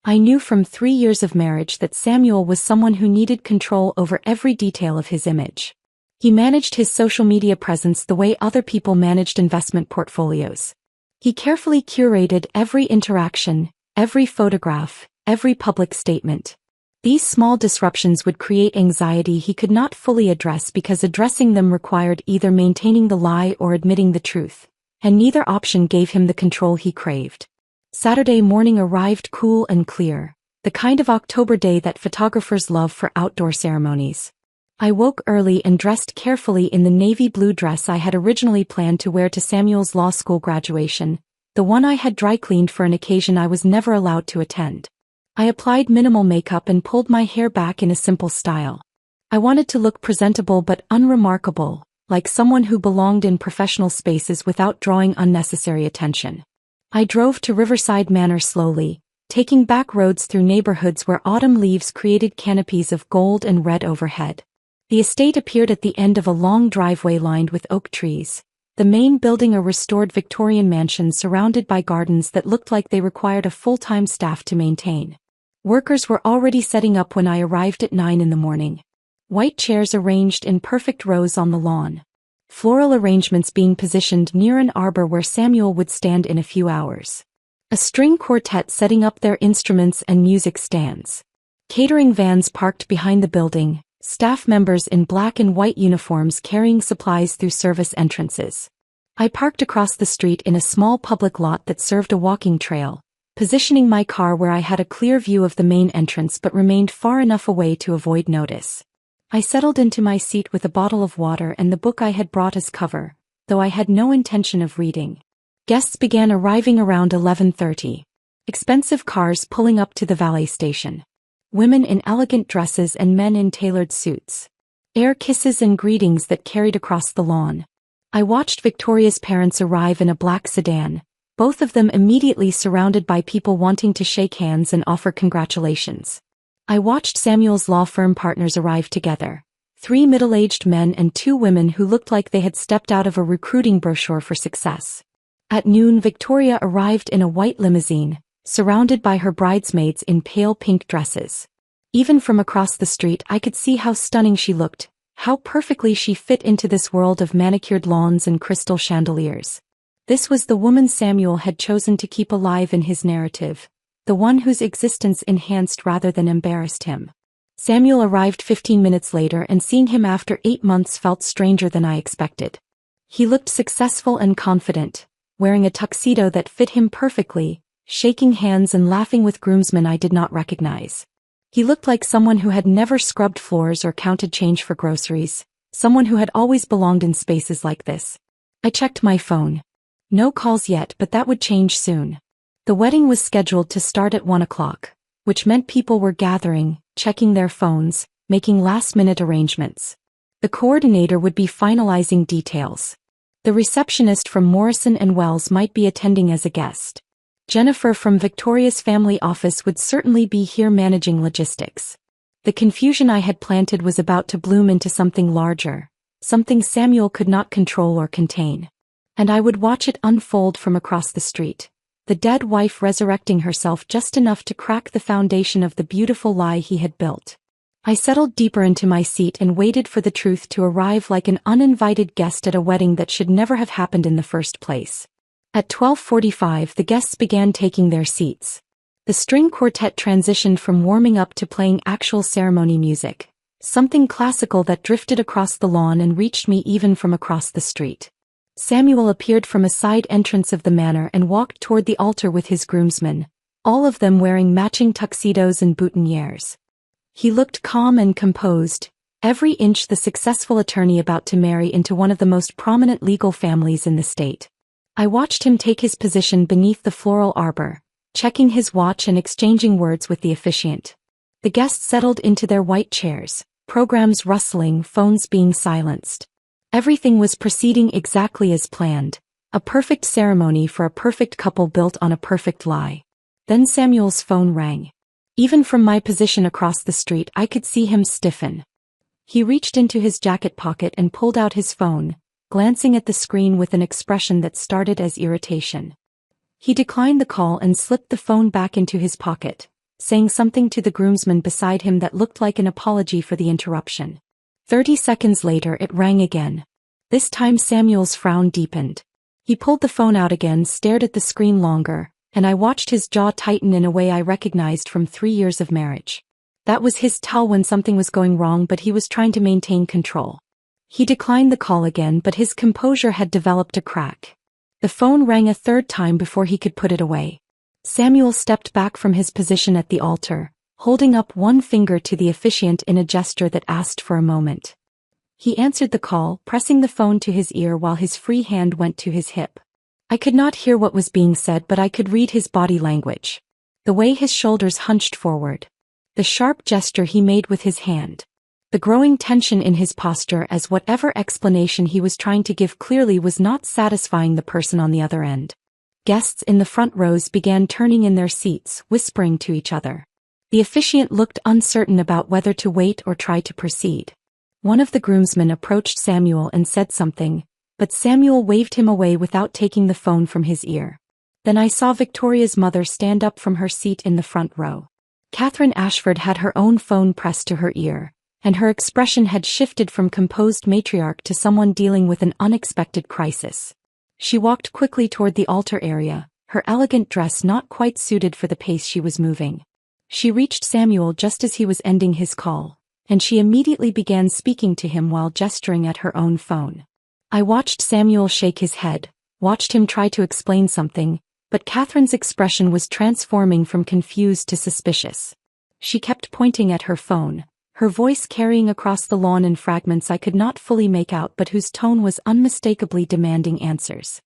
I knew from 3 years of marriage that Samuel was someone who needed control over every detail of his image. He managed his social media presence the way other people managed investment portfolios. He carefully curated every interaction, every photograph, every public statement. These small disruptions would create anxiety he could not fully address because addressing them required either maintaining the lie or admitting the truth, and neither option gave him the control he craved. Saturday morning arrived cool and clear, the kind of October day that photographers love for outdoor ceremonies. I woke early and dressed carefully in the navy blue dress I had originally planned to wear to Samuel's law school graduation, the one I had dry cleaned for an occasion I was never allowed to attend. I applied minimal makeup and pulled my hair back in a simple style. I wanted to look presentable but unremarkable, like someone who belonged in professional spaces without drawing unnecessary attention. I drove to Riverside Manor slowly, taking back roads through neighborhoods where autumn leaves created canopies of gold and red overhead. The estate appeared at the end of a long driveway lined with oak trees, the main building a restored Victorian mansion surrounded by gardens that looked like they required a full-time staff to maintain. Workers were already setting up when I arrived at 9 in the morning. White chairs arranged in perfect rows on the lawn. Floral arrangements being positioned near an arbor where Samuel would stand in a few hours. A string quartet setting up their instruments and music stands. Catering vans parked behind the building, staff members in black and white uniforms carrying supplies through service entrances. I parked across the street in a small public lot that served a walking trail, positioning my car where I had a clear view of the main entrance but remained far enough away to avoid notice. I settled into my seat with a bottle of water and the book I had brought as cover, though I had no intention of reading. Guests began arriving around 11:30. Expensive cars pulling up to the valet station. Women in elegant dresses and men in tailored suits. Air kisses and greetings that carried across the lawn. I watched Victoria's parents arrive in a black sedan, both of them immediately surrounded by people wanting to shake hands and offer congratulations. I watched Samuel's law firm partners arrive together, 3 middle-aged men and 2 women who looked like they had stepped out of a recruiting brochure for success. At noon, Victoria arrived in a white limousine, surrounded by her bridesmaids in pale pink dresses. Even from across the street I could see how stunning she looked, how perfectly she fit into this world of manicured lawns and crystal chandeliers. This was the woman Samuel had chosen to keep alive in his narrative, the one whose existence enhanced rather than embarrassed him. Samuel arrived 15 minutes later and seeing him after 8 months felt stranger than I expected. He looked successful and confident, wearing a tuxedo that fit him perfectly, shaking hands and laughing with groomsmen I did not recognize. He looked like someone who had never scrubbed floors or counted change for groceries, someone who had always belonged in spaces like this. I checked my phone. No calls yet, but that would change soon. The wedding was scheduled to start at 1 o'clock, which meant people were gathering, checking their phones, making last-minute arrangements. The coordinator would be finalizing details. The receptionist from Morrison & Wells might be attending as a guest. Jennifer from Victoria's family office would certainly be here managing logistics. The confusion I had planted was about to bloom into something larger, something Samuel could not control or contain. And I would watch it unfold from across the street, the dead wife resurrecting herself just enough to crack the foundation of the beautiful lie he had built. I settled deeper into my seat and waited for the truth to arrive like an uninvited guest at a wedding that should never have happened in the first place. At 12:45 the guests began taking their seats. The string quartet transitioned from warming up to playing actual ceremony music, something classical that drifted across the lawn and reached me even from across the street. Samuel appeared from a side entrance of the manor and walked toward the altar with his groomsmen, all of them wearing matching tuxedos and boutonnieres. He looked calm and composed, Every inch the successful attorney about to marry into one of the most prominent legal families in the state. I watched him take his position beneath the floral arbor, checking his watch and exchanging words with the officiant. The guests settled into their white chairs, programs rustling, phones being silenced. Everything was proceeding exactly as planned, a perfect ceremony for a perfect couple built on a perfect lie. Then Samuel's phone rang. Even from my position across the street I could see him stiffen. He reached into his jacket pocket and pulled out his phone, glancing at the screen with an expression that started as irritation. He declined the call and slipped the phone back into his pocket, saying something to the groomsman beside him that looked like an apology for the interruption. 30 seconds later it rang again. This time Samuel's frown deepened. He pulled the phone out again, stared at the screen longer, and I watched his jaw tighten in a way I recognized from 3 years of marriage. That was his tell when something was going wrong, but he was trying to maintain control. He declined the call again, but his composure had developed a crack. The phone rang a third time before he could put it away. Samuel stepped back from his position at the altar, holding up one finger to the officiant in a gesture that asked for a moment. He answered the call, pressing the phone to his ear while his free hand went to his hip. I could not hear what was being said, but I could read his body language. The way his shoulders hunched forward. The sharp gesture he made with his hand. The growing tension in his posture, as whatever explanation he was trying to give clearly was not satisfying the person on the other end. Guests in the front rows began turning in their seats, whispering to each other. The officiant looked uncertain about whether to wait or try to proceed. One of the groomsmen approached Samuel and said something, but Samuel waved him away without taking the phone from his ear. Then I saw Victoria's mother stand up from her seat in the front row. Catherine Ashford had her own phone pressed to her ear, and her expression had shifted from composed matriarch to someone dealing with an unexpected crisis. She walked quickly toward the altar area, her elegant dress not quite suited for the pace she was moving. She reached Samuel just as he was ending his call, and she immediately began speaking to him while gesturing at her own phone. I watched Samuel shake his head, watched him try to explain something, but Catherine's expression was transforming from confused to suspicious. She kept pointing at her phone, her voice carrying across the lawn in fragments I could not fully make out but whose tone was unmistakably demanding answers.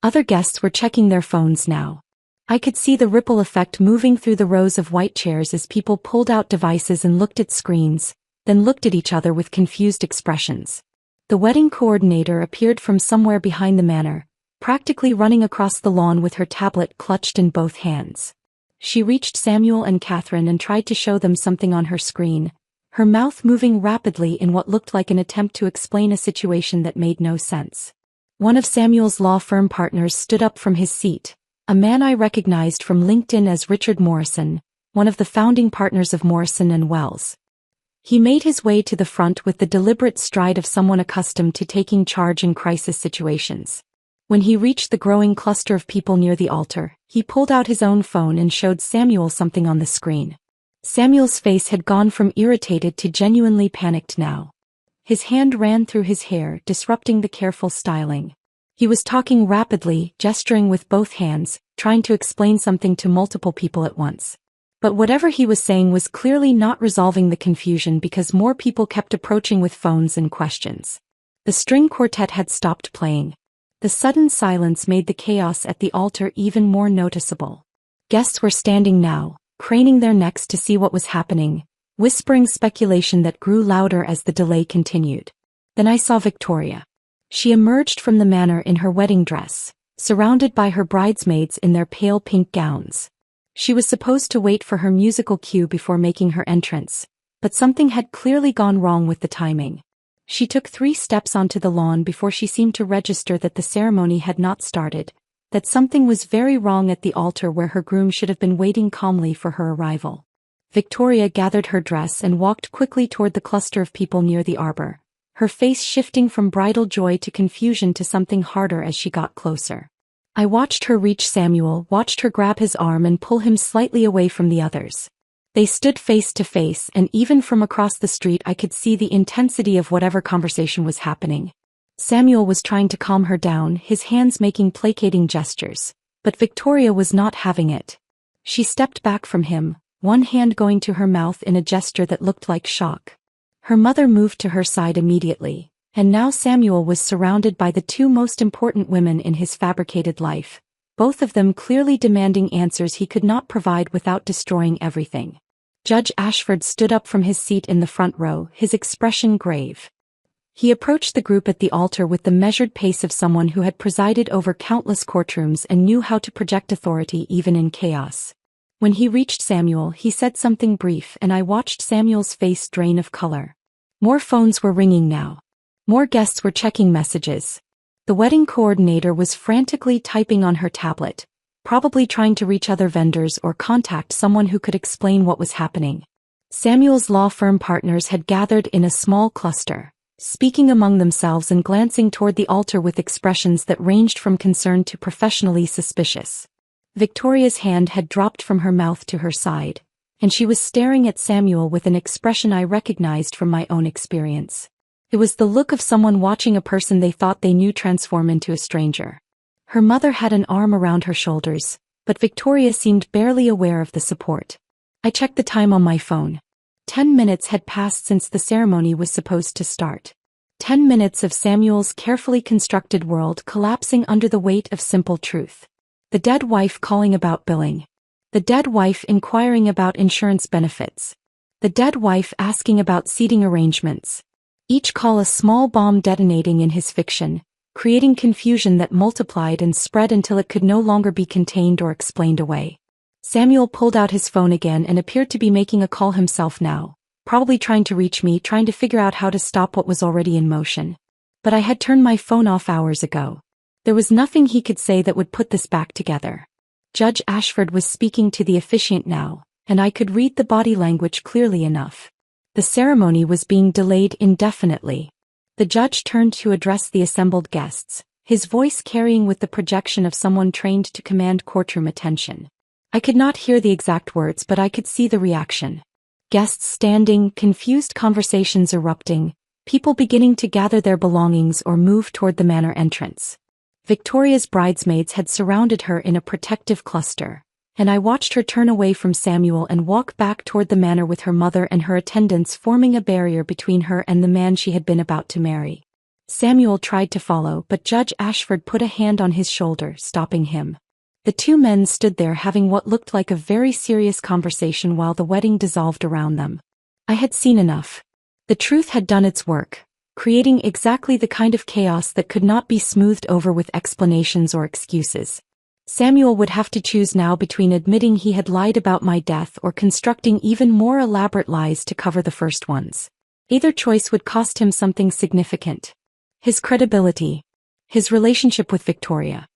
Other guests were checking their phones now. I could see the ripple effect moving through the rows of white chairs as people pulled out devices and looked at screens, then looked at each other with confused expressions. The wedding coordinator appeared from somewhere behind the manor, practically running across the lawn with her tablet clutched in both hands. She reached Samuel and Catherine and tried to show them something on her screen, her mouth moving rapidly in what looked like an attempt to explain a situation that made no sense. One of Samuel's law firm partners stood up from his seat, a man I recognized from LinkedIn as Richard Morrison, one of the founding partners of Morrison & Wells. He made his way to the front with the deliberate stride of someone accustomed to taking charge in crisis situations. When he reached the growing cluster of people near the altar, he pulled out his own phone and showed Samuel something on the screen. Samuel's face had gone from irritated to genuinely panicked now. His hand ran through his hair, disrupting the careful styling. He was talking rapidly, gesturing with both hands, trying to explain something to multiple people at once. But whatever he was saying was clearly not resolving the confusion because more people kept approaching with phones and questions. The string quartet had stopped playing. The sudden silence made the chaos at the altar even more noticeable. Guests were standing now, craning their necks to see what was happening, whispering speculation that grew louder as the delay continued. Then I saw Victoria. She emerged from the manor in her wedding dress, surrounded by her bridesmaids in their pale pink gowns. She was supposed to wait for her musical cue before making her entrance, but something had clearly gone wrong with the timing. She took 3 steps onto the lawn before she seemed to register that the ceremony had not started, that something was very wrong at the altar where her groom should have been waiting calmly for her arrival. Victoria gathered her dress and walked quickly toward the cluster of people near the arbor, her face shifting from bridal joy to confusion to something harder as she got closer. I watched her reach Samuel, watched her grab his arm and pull him slightly away from the others. They stood face to face, and even from across the street I could see the intensity of whatever conversation was happening. Samuel was trying to calm her down, his hands making placating gestures, but Victoria was not having it. She stepped back from him, one hand going to her mouth in a gesture that looked like shock. Her mother moved to her side immediately, and now Samuel was surrounded by the two most important women in his fabricated life, both of them clearly demanding answers he could not provide without destroying everything. Judge Ashford stood up from his seat in the front row, his expression grave. He approached the group at the altar with the measured pace of someone who had presided over countless courtrooms and knew how to project authority even in chaos. When he reached Samuel, he said something brief, and I watched Samuel's face drain of color. More phones were ringing now. More guests were checking messages. The wedding coordinator was frantically typing on her tablet, probably trying to reach other vendors or contact someone who could explain what was happening. Samuel's law firm partners had gathered in a small cluster, speaking among themselves and glancing toward the altar with expressions that ranged from concerned to professionally suspicious. Victoria's hand had dropped from her mouth to her side, and she was staring at Samuel with an expression I recognized from my own experience. It was the look of someone watching a person they thought they knew transform into a stranger. Her mother had an arm around her shoulders, but Victoria seemed barely aware of the support. I checked the time on my phone. 10 minutes had passed since the ceremony was supposed to start. 10 minutes of Samuel's carefully constructed world collapsing under the weight of simple truth. The dead wife calling about billing. The dead wife inquiring about insurance benefits. The dead wife asking about seating arrangements. Each call a small bomb detonating in his fiction, creating confusion that multiplied and spread until it could no longer be contained or explained away. Samuel pulled out his phone again and appeared to be making a call himself now, probably trying to reach me, trying to figure out how to stop what was already in motion. But I had turned my phone off hours ago. There was nothing he could say that would put this back together. Judge Ashford was speaking to the officiant now, and I could read the body language clearly enough. The ceremony was being delayed indefinitely. The judge turned to address the assembled guests, his voice carrying with the projection of someone trained to command courtroom attention. I could not hear the exact words, but I could see the reaction. Guests standing, confused conversations erupting, people beginning to gather their belongings or move toward the manor entrance. Victoria's bridesmaids had surrounded her in a protective cluster, and I watched her turn away from Samuel and walk back toward the manor with her mother and her attendants forming a barrier between her and the man she had been about to marry. Samuel tried to follow, but Judge Ashford put a hand on his shoulder, stopping him. The two men stood there having what looked like a very serious conversation while the wedding dissolved around them. I had seen enough. The truth had done its work, creating exactly the kind of chaos that could not be smoothed over with explanations or excuses. Samuel would have to choose now between admitting he had lied about my death or constructing even more elaborate lies to cover the first ones. Either choice would cost him something significant. His credibility. His relationship with Victoria.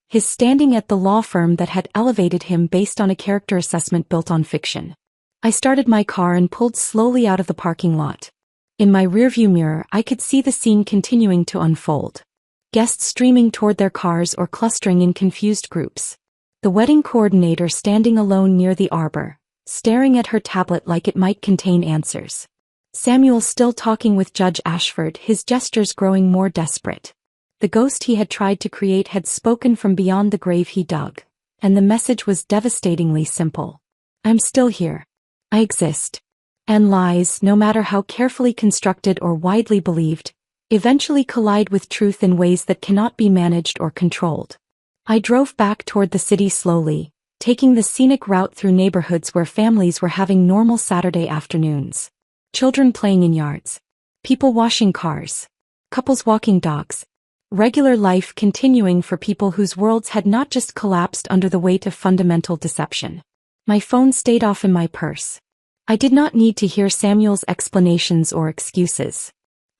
His standing at the law firm that had elevated him based on a character assessment built on fiction. I started my car and pulled slowly out of the parking lot. In my rearview mirror, I could see the scene continuing to unfold. Guests streaming toward their cars or clustering in confused groups. The wedding coordinator standing alone near the arbor, staring at her tablet like it might contain answers. Samuel still talking with Judge Ashford, his gestures growing more desperate. The ghost he had tried to create had spoken from beyond the grave he dug, and the message was devastatingly simple. I'm still here. I exist. And lies, no matter how carefully constructed or widely believed, eventually collide with truth in ways that cannot be managed or controlled. I drove back toward the city slowly, taking the scenic route through neighborhoods where families were having normal Saturday afternoons. Children playing in yards. People washing cars. Couples walking dogs. Regular life continuing for people whose worlds had not just collapsed under the weight of fundamental deception. My phone stayed off in my purse. I did not need to hear Samuel's explanations or excuses.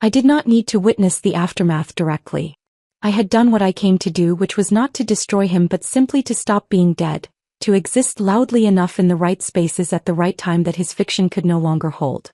I did not need to witness the aftermath directly. I had done what I came to do, which was not to destroy him but simply to stop being dead, to exist loudly enough in the right spaces at the right time that his fiction could no longer hold.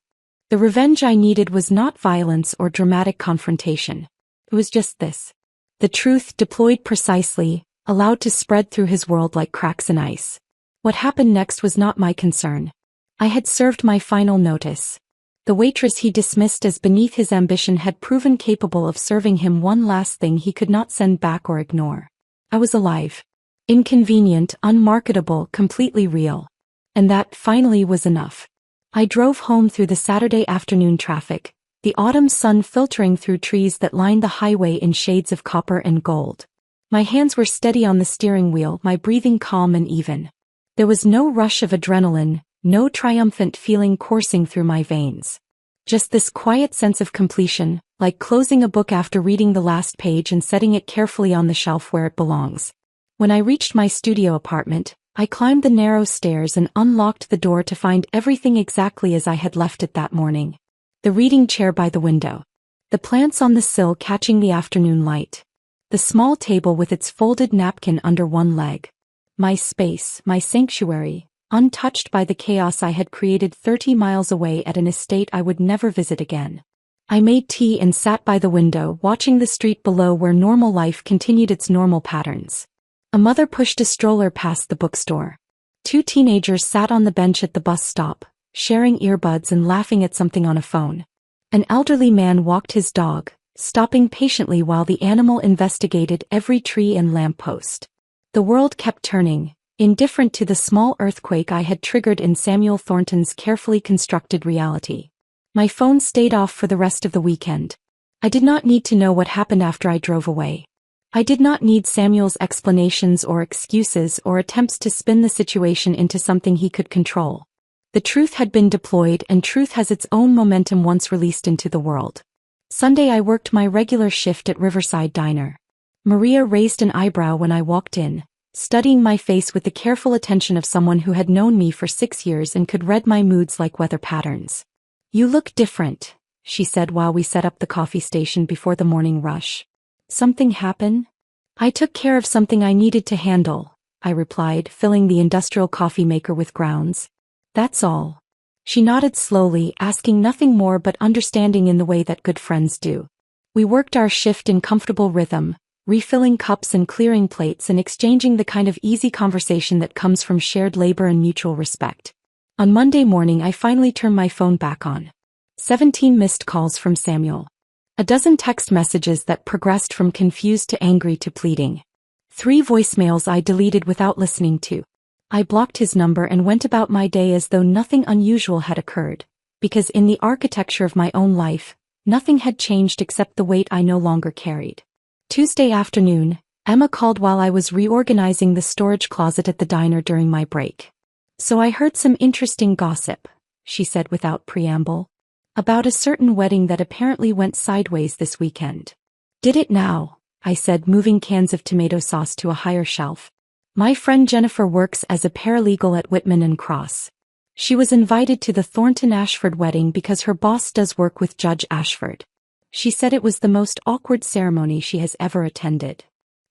The revenge I needed was not violence or dramatic confrontation. It was just this. The truth deployed precisely, allowed to spread through his world like cracks in ice. What happened next was not my concern. I had served my final notice. The waitress he dismissed as beneath his ambition had proven capable of serving him one last thing he could not send back or ignore. I was alive. Inconvenient, unmarketable, completely real. And that, finally, was enough. I drove home through the Saturday afternoon traffic, the autumn sun filtering through trees that lined the highway in shades of copper and gold. My hands were steady on the steering wheel, my breathing calm and even. There was no rush of adrenaline, no triumphant feeling coursing through my veins. Just this quiet sense of completion, like closing a book after reading the last page and setting it carefully on the shelf where it belongs. When I reached my studio apartment, I climbed the narrow stairs and unlocked the door to find everything exactly as I had left it that morning. The reading chair by the window. The plants on the sill catching the afternoon light. The small table with its folded napkin under one leg. My space, my sanctuary, untouched by the chaos I had created 30 miles away at an estate I would never visit again. I made tea and sat by the window, watching the street below where normal life continued its normal patterns. A mother pushed a stroller past the bookstore. 2 teenagers sat on the bench at the bus stop, sharing earbuds and laughing at something on a phone. An elderly man walked his dog, stopping patiently while the animal investigated every tree and lamppost. The world kept turning, indifferent to the small earthquake I had triggered in Samuel Thornton's carefully constructed reality. My phone stayed off for the rest of the weekend. I did not need to know what happened after I drove away. I did not need Samuel's explanations or excuses or attempts to spin the situation into something he could control. The truth had been deployed, and truth has its own momentum once released into the world. Sunday I worked my regular shift at Riverside Diner. Maria raised an eyebrow when I walked in, studying my face with the careful attention of someone who had known me for 6 years and could read my moods like weather patterns. "You look different," she said while we set up the coffee station before the morning rush. "Something happen?" "I took care of something I needed to handle," I replied, filling the industrial coffee maker with grounds. "That's all." She nodded slowly, asking nothing more but understanding in the way that good friends do. We worked our shift in comfortable rhythm, refilling cups and clearing plates and exchanging the kind of easy conversation that comes from shared labor and mutual respect. On Monday morning I finally turned my phone back on. 17 missed calls from Samuel. A dozen text messages that progressed from confused to angry to pleading. 3 voicemails I deleted without listening to. I blocked his number and went about my day as though nothing unusual had occurred, because in the architecture of my own life, nothing had changed except the weight I no longer carried. Tuesday afternoon, Emma called while I was reorganizing the storage closet at the diner during my break. "So I heard some interesting gossip," she said without preamble. "About a certain wedding that apparently went sideways this weekend." "Did it now?" I said, moving cans of tomato sauce to a higher shelf. "My friend Jennifer works as a paralegal at Whitman and Cross. She was invited to the Thornton-Ashford wedding because her boss does work with Judge Ashford. She said it was the most awkward ceremony she has ever attended."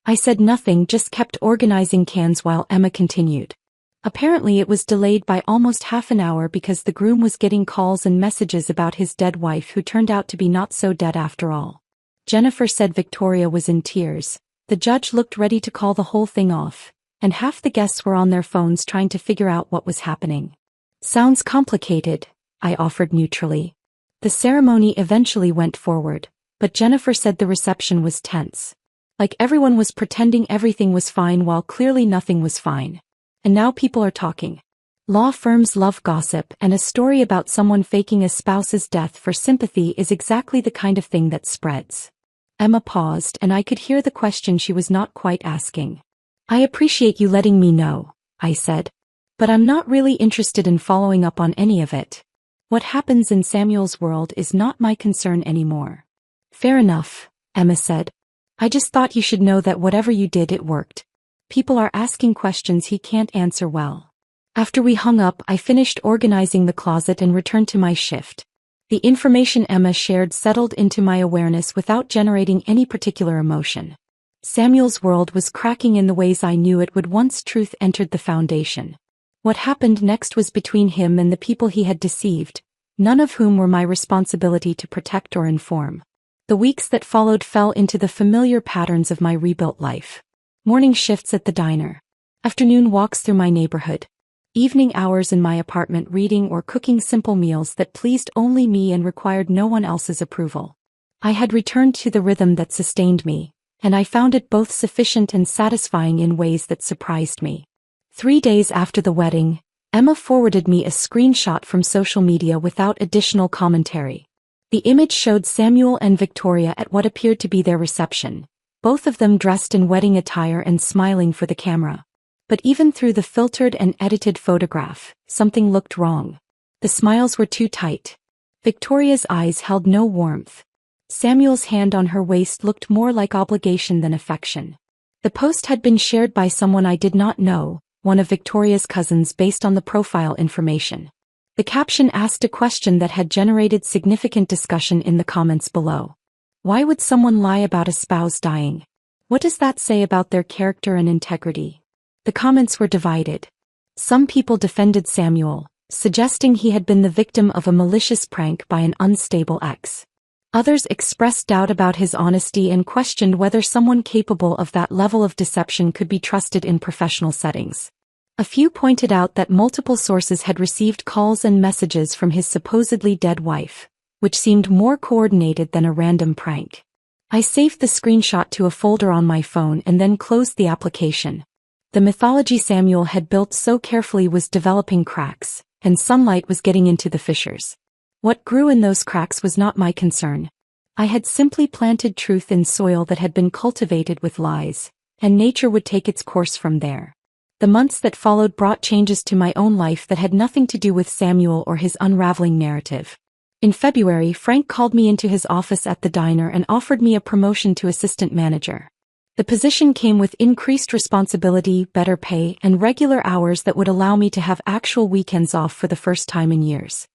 I said nothing, just kept organizing cans while Emma continued. "Apparently it was delayed by almost half an hour because the groom was getting calls and messages about his dead wife, who turned out to be not so dead after all. Jennifer said Victoria was in tears. The judge looked ready to call the whole thing off, and half the guests were on their phones trying to figure out what was happening." "Sounds complicated," I offered neutrally. The ceremony eventually went forward, but Jennifer said the reception was tense. Like everyone was pretending everything was fine while clearly nothing was fine. And now people are talking. Law firms love gossip, and a story about someone faking a spouse's death for sympathy is exactly the kind of thing that spreads. Emma paused, and I could hear the question she was not quite asking. "I appreciate you letting me know," I said. "But I'm not really interested in following up on any of it. What happens in Samuel's world is not my concern anymore." "Fair enough," Emma said. "I just thought you should know that whatever you did, it worked. People are asking questions he can't answer well." After we hung up, I finished organizing the closet and returned to my shift. The information Emma shared settled into my awareness without generating any particular emotion. Samuel's world was cracking in the ways I knew it would once truth entered the foundation. What happened next was between him and the people he had deceived, none of whom were my responsibility to protect or inform. The weeks that followed fell into the familiar patterns of my rebuilt life. Morning shifts at the diner. Afternoon walks through my neighborhood. Evening hours in my apartment reading or cooking simple meals that pleased only me and required no one else's approval. I had returned to the rhythm that sustained me, and I found it both sufficient and satisfying in ways that surprised me. 3 days after the wedding, Emma forwarded me a screenshot from social media without additional commentary. The image showed Samuel and Victoria at what appeared to be their reception, both of them dressed in wedding attire and smiling for the camera. But even through the filtered and edited photograph, something looked wrong. The smiles were too tight. Victoria's eyes held no warmth. Samuel's hand on her waist looked more like obligation than affection. The post had been shared by someone I did not know, one of Victoria's cousins, based on the profile information. The caption asked a question that had generated significant discussion in the comments below. Why would someone lie about a spouse dying? What does that say about their character and integrity? The comments were divided. Some people defended Samuel, suggesting he had been the victim of a malicious prank by an unstable ex. Others expressed doubt about his honesty and questioned whether someone capable of that level of deception could be trusted in professional settings. A few pointed out that multiple sources had received calls and messages from his supposedly dead wife, which seemed more coordinated than a random prank. I saved the screenshot to a folder on my phone and then closed the application. The mythology Samuel had built so carefully was developing cracks, and sunlight was getting into the fissures. What grew in those cracks was not my concern. I had simply planted truth in soil that had been cultivated with lies, and nature would take its course from there. The months that followed brought changes to my own life that had nothing to do with Samuel or his unraveling narrative. In February, Frank called me into his office at the diner and offered me a promotion to assistant manager. The position came with increased responsibility, better pay, and regular hours that would allow me to have actual weekends off for the first time in years.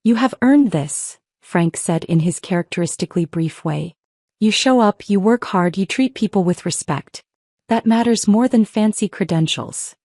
"You have earned this," Frank said in his characteristically brief way. "You show up, you work hard, you treat people with respect. That matters more than fancy credentials."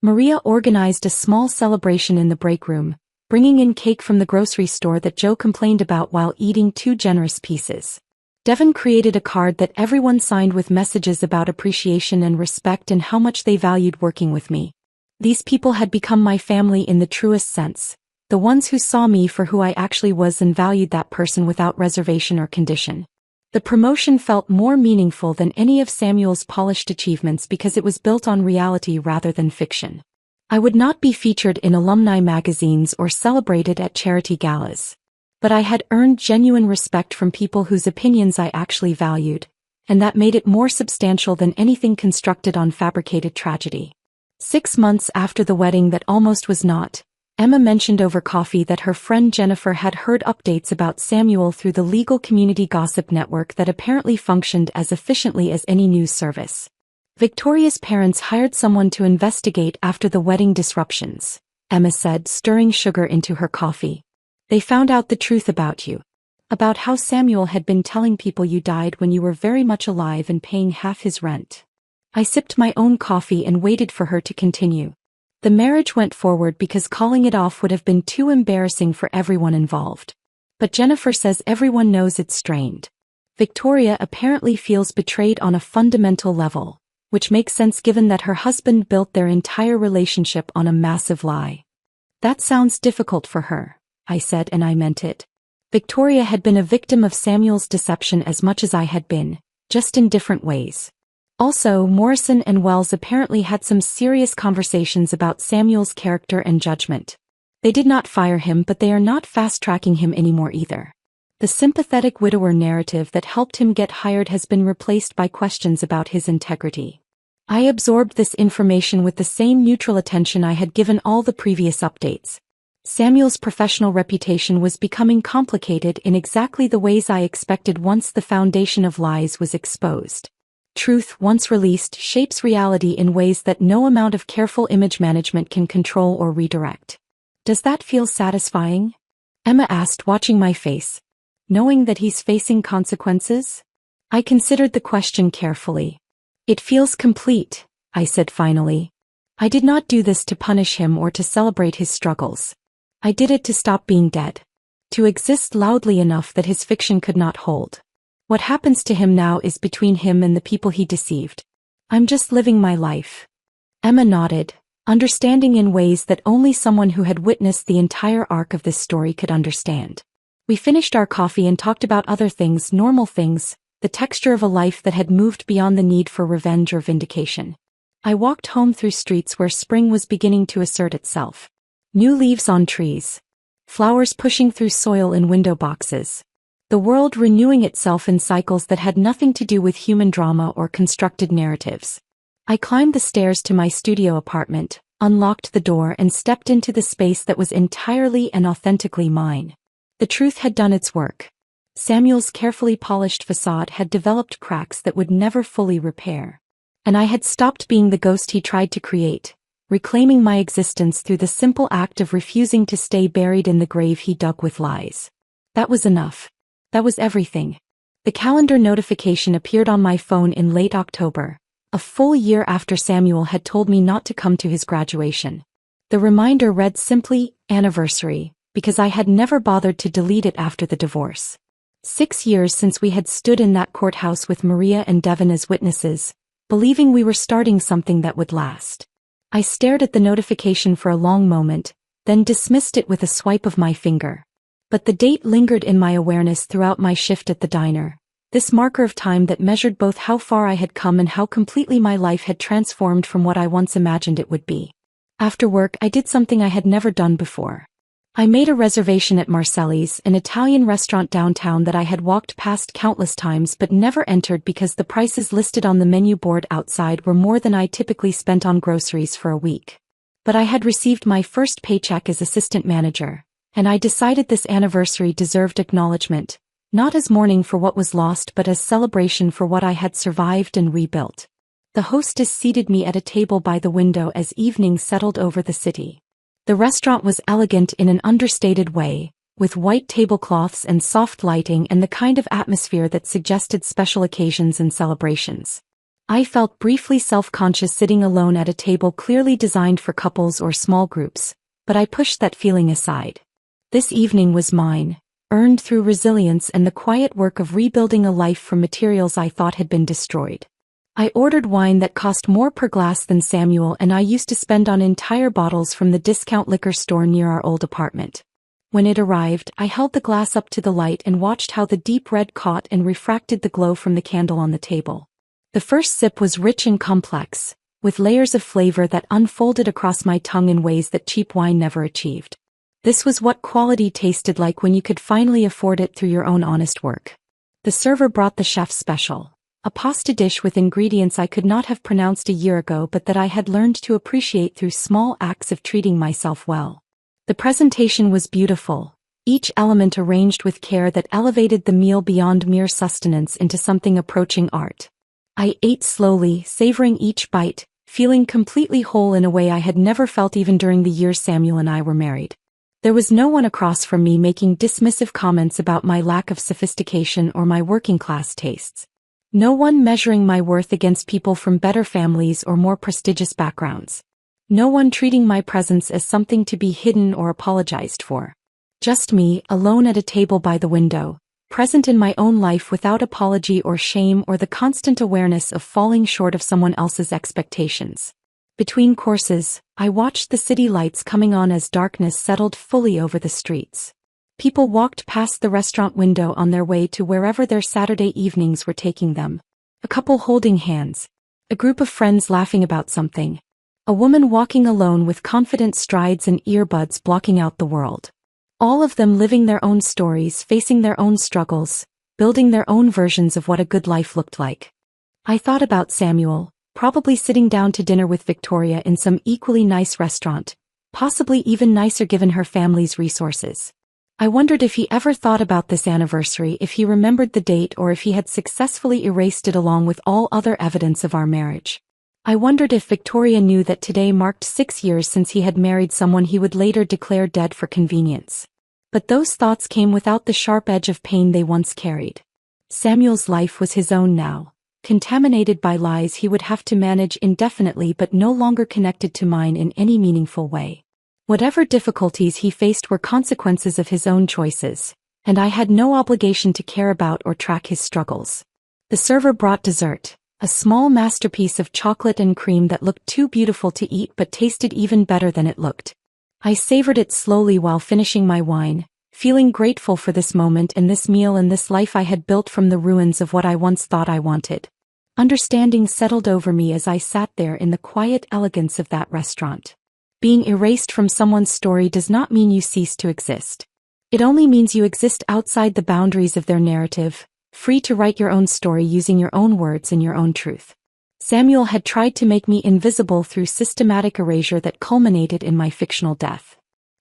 Maria organized a small celebration in the break room, bringing in cake from the grocery store that Joe complained about while eating 2 generous pieces. Devon created a card that everyone signed with messages about appreciation and respect and how much they valued working with me. These people had become my family in the truest sense, the ones who saw me for who I actually was and valued that person without reservation or condition. The promotion felt more meaningful than any of Samuel's polished achievements because it was built on reality rather than fiction. I would not be featured in alumni magazines or celebrated at charity galas. But I had earned genuine respect from people whose opinions I actually valued, and that made it more substantial than anything constructed on fabricated tragedy. 6 months after the wedding that almost was not, Emma mentioned over coffee that her friend Jennifer had heard updates about Samuel through the legal community gossip network that apparently functioned as efficiently as any news service. "Victoria's parents hired someone to investigate after the wedding disruptions," Emma said, stirring sugar into her coffee. "They found out the truth about you. About how Samuel had been telling people you died when you were very much alive and paying half his rent." I sipped my own coffee and waited for her to continue. "The marriage went forward because calling it off would have been too embarrassing for everyone involved. But Jennifer says everyone knows it's strained. Victoria apparently feels betrayed on a fundamental level, which makes sense given that her husband built their entire relationship on a massive lie." "That sounds difficult for her," I said, and I meant it. Victoria had been a victim of Samuel's deception as much as I had been, just in different ways. Also, Morrison and Wells apparently had some serious conversations about Samuel's character and judgment. They did not fire him, but they are not fast-tracking him anymore either. The sympathetic widower narrative that helped him get hired has been replaced by questions about his integrity. I absorbed this information with the same neutral attention I had given all the previous updates. Samuel's professional reputation was becoming complicated in exactly the ways I expected once the foundation of lies was exposed. Truth, once released, shapes reality in ways that no amount of careful image management can control or redirect. "Does that feel satisfying?" Emma asked, watching my face. "Knowing that he's facing consequences?" I considered the question carefully. "It feels complete," I said finally. "I did not do this to punish him or to celebrate his struggles. I did it to stop being dead. To exist loudly enough that his fiction could not hold. What happens to him now is between him and the people he deceived. I'm just living my life." Emma nodded, understanding in ways that only someone who had witnessed the entire arc of this story could understand. We finished our coffee and talked about other things, normal things, the texture of a life that had moved beyond the need for revenge or vindication. I walked home through streets where spring was beginning to assert itself. New leaves on trees. Flowers pushing through soil in window boxes. The world renewing itself in cycles that had nothing to do with human drama or constructed narratives. I climbed the stairs to my studio apartment, unlocked the door and stepped into the space that was entirely and authentically mine. The truth had done its work. Samuel's carefully polished facade had developed cracks that would never fully repair. And I had stopped being the ghost he tried to create, reclaiming my existence through the simple act of refusing to stay buried in the grave he dug with lies. That was enough. That was everything. The calendar notification appeared on my phone in late October, a full year after Samuel had told me not to come to his graduation. The reminder read simply, "Anniversary," because I had never bothered to delete it after the divorce. 6 years since we had stood in that courthouse with Maria and Devon as witnesses, believing we were starting something that would last. I stared at the notification for a long moment, then dismissed it with a swipe of my finger. But the date lingered in my awareness throughout my shift at the diner, this marker of time that measured both how far I had come and how completely my life had transformed from what I once imagined it would be. After work, I did something I had never done before. I made a reservation at Marcelli's, an Italian restaurant downtown that I had walked past countless times but never entered because the prices listed on the menu board outside were more than I typically spent on groceries for a week. But I had received my first paycheck as assistant manager, and I decided this anniversary deserved acknowledgement, not as mourning for what was lost but as celebration for what I had survived and rebuilt. The hostess seated me at a table by the window as evening settled over the city. The restaurant was elegant in an understated way, with white tablecloths and soft lighting and the kind of atmosphere that suggested special occasions and celebrations. I felt briefly self-conscious sitting alone at a table clearly designed for couples or small groups, but I pushed that feeling aside. This evening was mine, earned through resilience and the quiet work of rebuilding a life from materials I thought had been destroyed. I ordered wine that cost more per glass than Samuel and I used to spend on entire bottles from the discount liquor store near our old apartment. When it arrived, I held the glass up to the light and watched how the deep red caught and refracted the glow from the candle on the table. The first sip was rich and complex, with layers of flavor that unfolded across my tongue in ways that cheap wine never achieved. This was what quality tasted like when you could finally afford it through your own honest work. The server brought the chef's special, a pasta dish with ingredients I could not have pronounced a year ago but that I had learned to appreciate through small acts of treating myself well. The presentation was beautiful, each element arranged with care that elevated the meal beyond mere sustenance into something approaching art. I ate slowly, savoring each bite, feeling completely whole in a way I had never felt even during the years Samuel and I were married. There was no one across from me making dismissive comments about my lack of sophistication or my working-class tastes. No one measuring my worth against people from better families or more prestigious backgrounds. No one treating my presence as something to be hidden or apologized for. Just me, alone at a table by the window, present in my own life without apology or shame or the constant awareness of falling short of someone else's expectations. Between courses, I watched the city lights coming on as darkness settled fully over the streets. People walked past the restaurant window on their way to wherever their Saturday evenings were taking them. A couple holding hands. A group of friends laughing about something. A woman walking alone with confident strides and earbuds blocking out the world. All of them living their own stories, facing their own struggles, building their own versions of what a good life looked like. I thought about Samuel, probably sitting down to dinner with Victoria in some equally nice restaurant, possibly even nicer given her family's resources. I wondered if he ever thought about this anniversary, if he remembered the date or if he had successfully erased it along with all other evidence of our marriage. I wondered if Victoria knew that today marked 6 years since he had married someone he would later declare dead for convenience. But those thoughts came without the sharp edge of pain they once carried. Samuel's life was his own now, contaminated by lies he would have to manage indefinitely but no longer connected to mine in any meaningful way. Whatever difficulties he faced were consequences of his own choices, and I had no obligation to care about or track his struggles. The server brought dessert, a small masterpiece of chocolate and cream that looked too beautiful to eat but tasted even better than it looked. I savored it slowly while finishing my wine, feeling grateful for this moment and this meal and this life I had built from the ruins of what I once thought I wanted. Understanding settled over me as I sat there in the quiet elegance of that restaurant. Being erased from someone's story does not mean you cease to exist. It only means you exist outside the boundaries of their narrative, free to write your own story using your own words and your own truth. Samuel had tried to make me invisible through systematic erasure that culminated in my fictional death.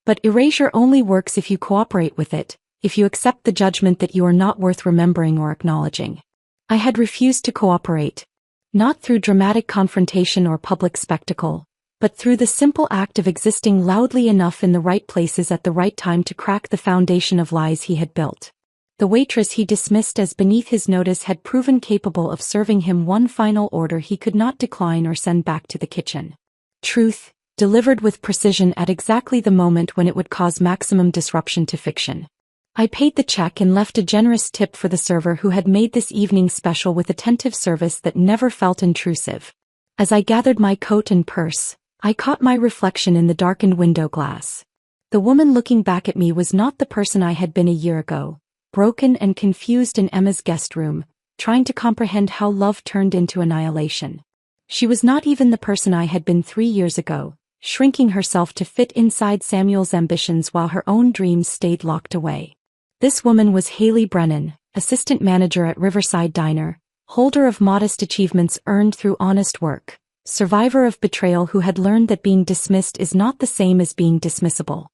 But erasure only works if you cooperate with it, if you accept the judgment that you are not worth remembering or acknowledging. I had refused to cooperate. Not through dramatic confrontation or public spectacle, but through the simple act of existing loudly enough in the right places at the right time to crack the foundation of lies he had built. The waitress he dismissed as beneath his notice had proven capable of serving him one final order he could not decline or send back to the kitchen. Truth, delivered with precision at exactly the moment when it would cause maximum disruption to fiction. I paid the check and left a generous tip for the server who had made this evening special with attentive service that never felt intrusive. As I gathered my coat and purse, I caught my reflection in the darkened window glass. The woman looking back at me was not the person I had been a year ago, broken and confused in Emma's guest room, trying to comprehend how love turned into annihilation. She was not even the person I had been 3 years ago, shrinking herself to fit inside Samuel's ambitions while her own dreams stayed locked away. This woman was Haley Brennan, assistant manager at Riverside Diner, holder of modest achievements earned through honest work, survivor of betrayal who had learned that being dismissed is not the same as being dismissible.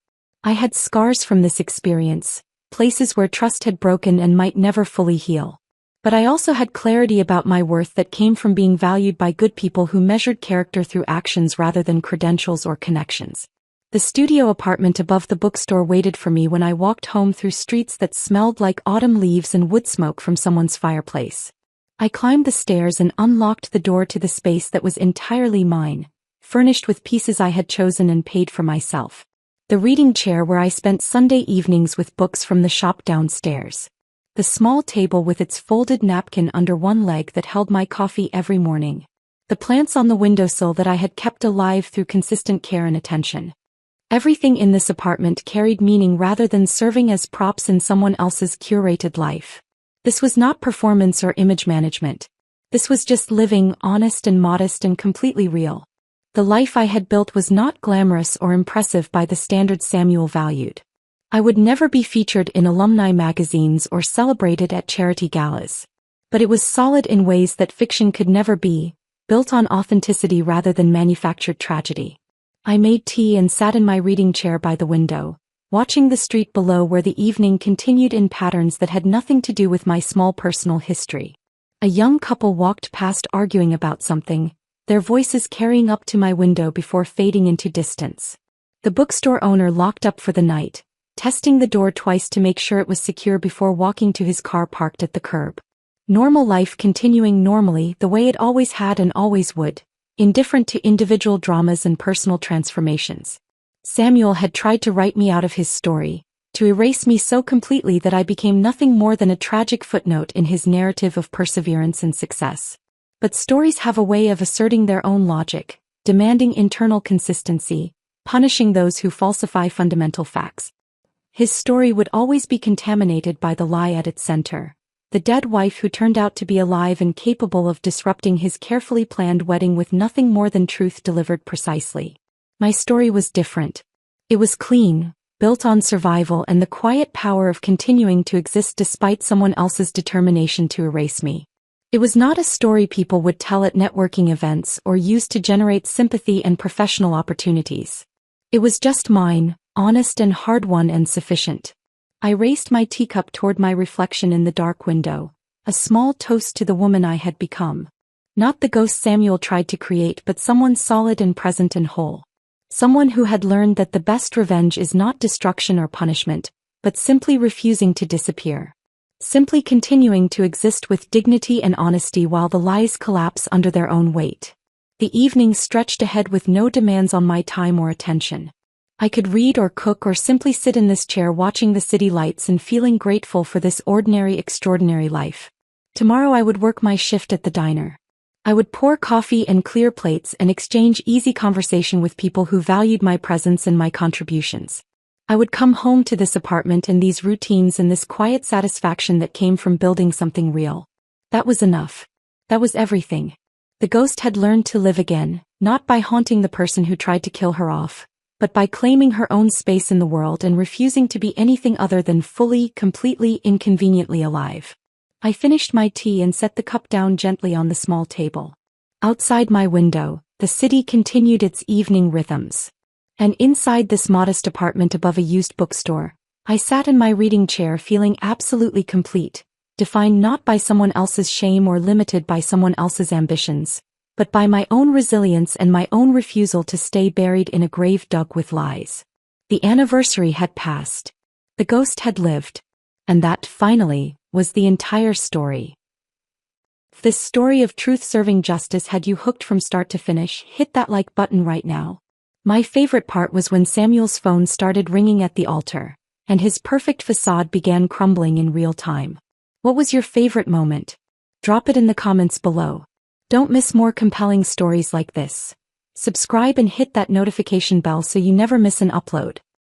I had scars from this experience, places where trust had broken and might never fully heal. But I also had clarity about my worth that came from being valued by good people who measured character through actions rather than credentials or connections. The studio apartment above the bookstore waited for me when I walked home through streets that smelled like autumn leaves and wood smoke from someone's fireplace. I climbed the stairs and unlocked the door to the space that was entirely mine, furnished with pieces I had chosen and paid for myself. The reading chair where I spent Sunday evenings with books from the shop downstairs. The small table with its folded napkin under one leg that held my coffee every morning. The plants on the windowsill that I had kept alive through consistent care and attention. Everything in this apartment carried meaning rather than serving as props in someone else's curated life. This was not performance or image management. This was just living, honest and modest and completely real. The life I had built was not glamorous or impressive by the standards Samuel valued. I would never be featured in alumni magazines or celebrated at charity galas. But it was solid in ways that fiction could never be, built on authenticity rather than manufactured tragedy. I made tea and sat in my reading chair by the window, watching the street below where the evening continued in patterns that had nothing to do with my small personal history. A young couple walked past arguing about something, their voices carrying up to my window before fading into distance. The bookstore owner locked up for the night, testing the door twice to make sure it was secure before walking to his car parked at the curb. Normal life continuing normally the way it always had and always would, indifferent to individual dramas and personal transformations. Samuel had tried to write me out of his story, to erase me so completely that I became nothing more than a tragic footnote in his narrative of perseverance and success. But stories have a way of asserting their own logic, demanding internal consistency, punishing those who falsify fundamental facts. His story would always be contaminated by the lie at its center, the dead wife who turned out to be alive and capable of disrupting his carefully planned wedding with nothing more than truth delivered precisely. My story was different. It was clean, built on survival and the quiet power of continuing to exist despite someone else's determination to erase me. It was not a story people would tell at networking events or use to generate sympathy and professional opportunities. It was just mine, honest and hard-won and sufficient. I raised my teacup toward my reflection in the dark window, a small toast to the woman I had become. Not the ghost Samuel tried to create but someone solid and present and whole. Someone who had learned that the best revenge is not destruction or punishment, but simply refusing to disappear. Simply continuing to exist with dignity and honesty while the lies collapse under their own weight. The evening stretched ahead with no demands on my time or attention. I could read or cook or simply sit in this chair watching the city lights and feeling grateful for this ordinary, extraordinary life. Tomorrow I would work my shift at the diner. I would pour coffee and clear plates and exchange easy conversation with people who valued my presence and my contributions. I would come home to this apartment and these routines and this quiet satisfaction that came from building something real. That was enough. That was everything. The ghost had learned to live again, not by haunting the person who tried to kill her off, but by claiming her own space in the world and refusing to be anything other than fully, completely, inconveniently alive. I finished my tea and set the cup down gently on the small table. Outside my window, the city continued its evening rhythms. And inside this modest apartment above a used bookstore, I sat in my reading chair feeling absolutely complete, defined not by someone else's shame or limited by someone else's ambitions, but by my own resilience and my own refusal to stay buried in a grave dug with lies. The anniversary had passed. The ghost had lived. And that, finally, was the entire story. If this story of truth-serving justice had you hooked from start to finish, hit that like button right now. My favorite part was when Samuel's phone started ringing at the altar, and his perfect facade began crumbling in real time. What was your favorite moment? Drop it in the comments below. Don't miss more compelling stories like this. Subscribe and hit that notification bell so you never miss an upload.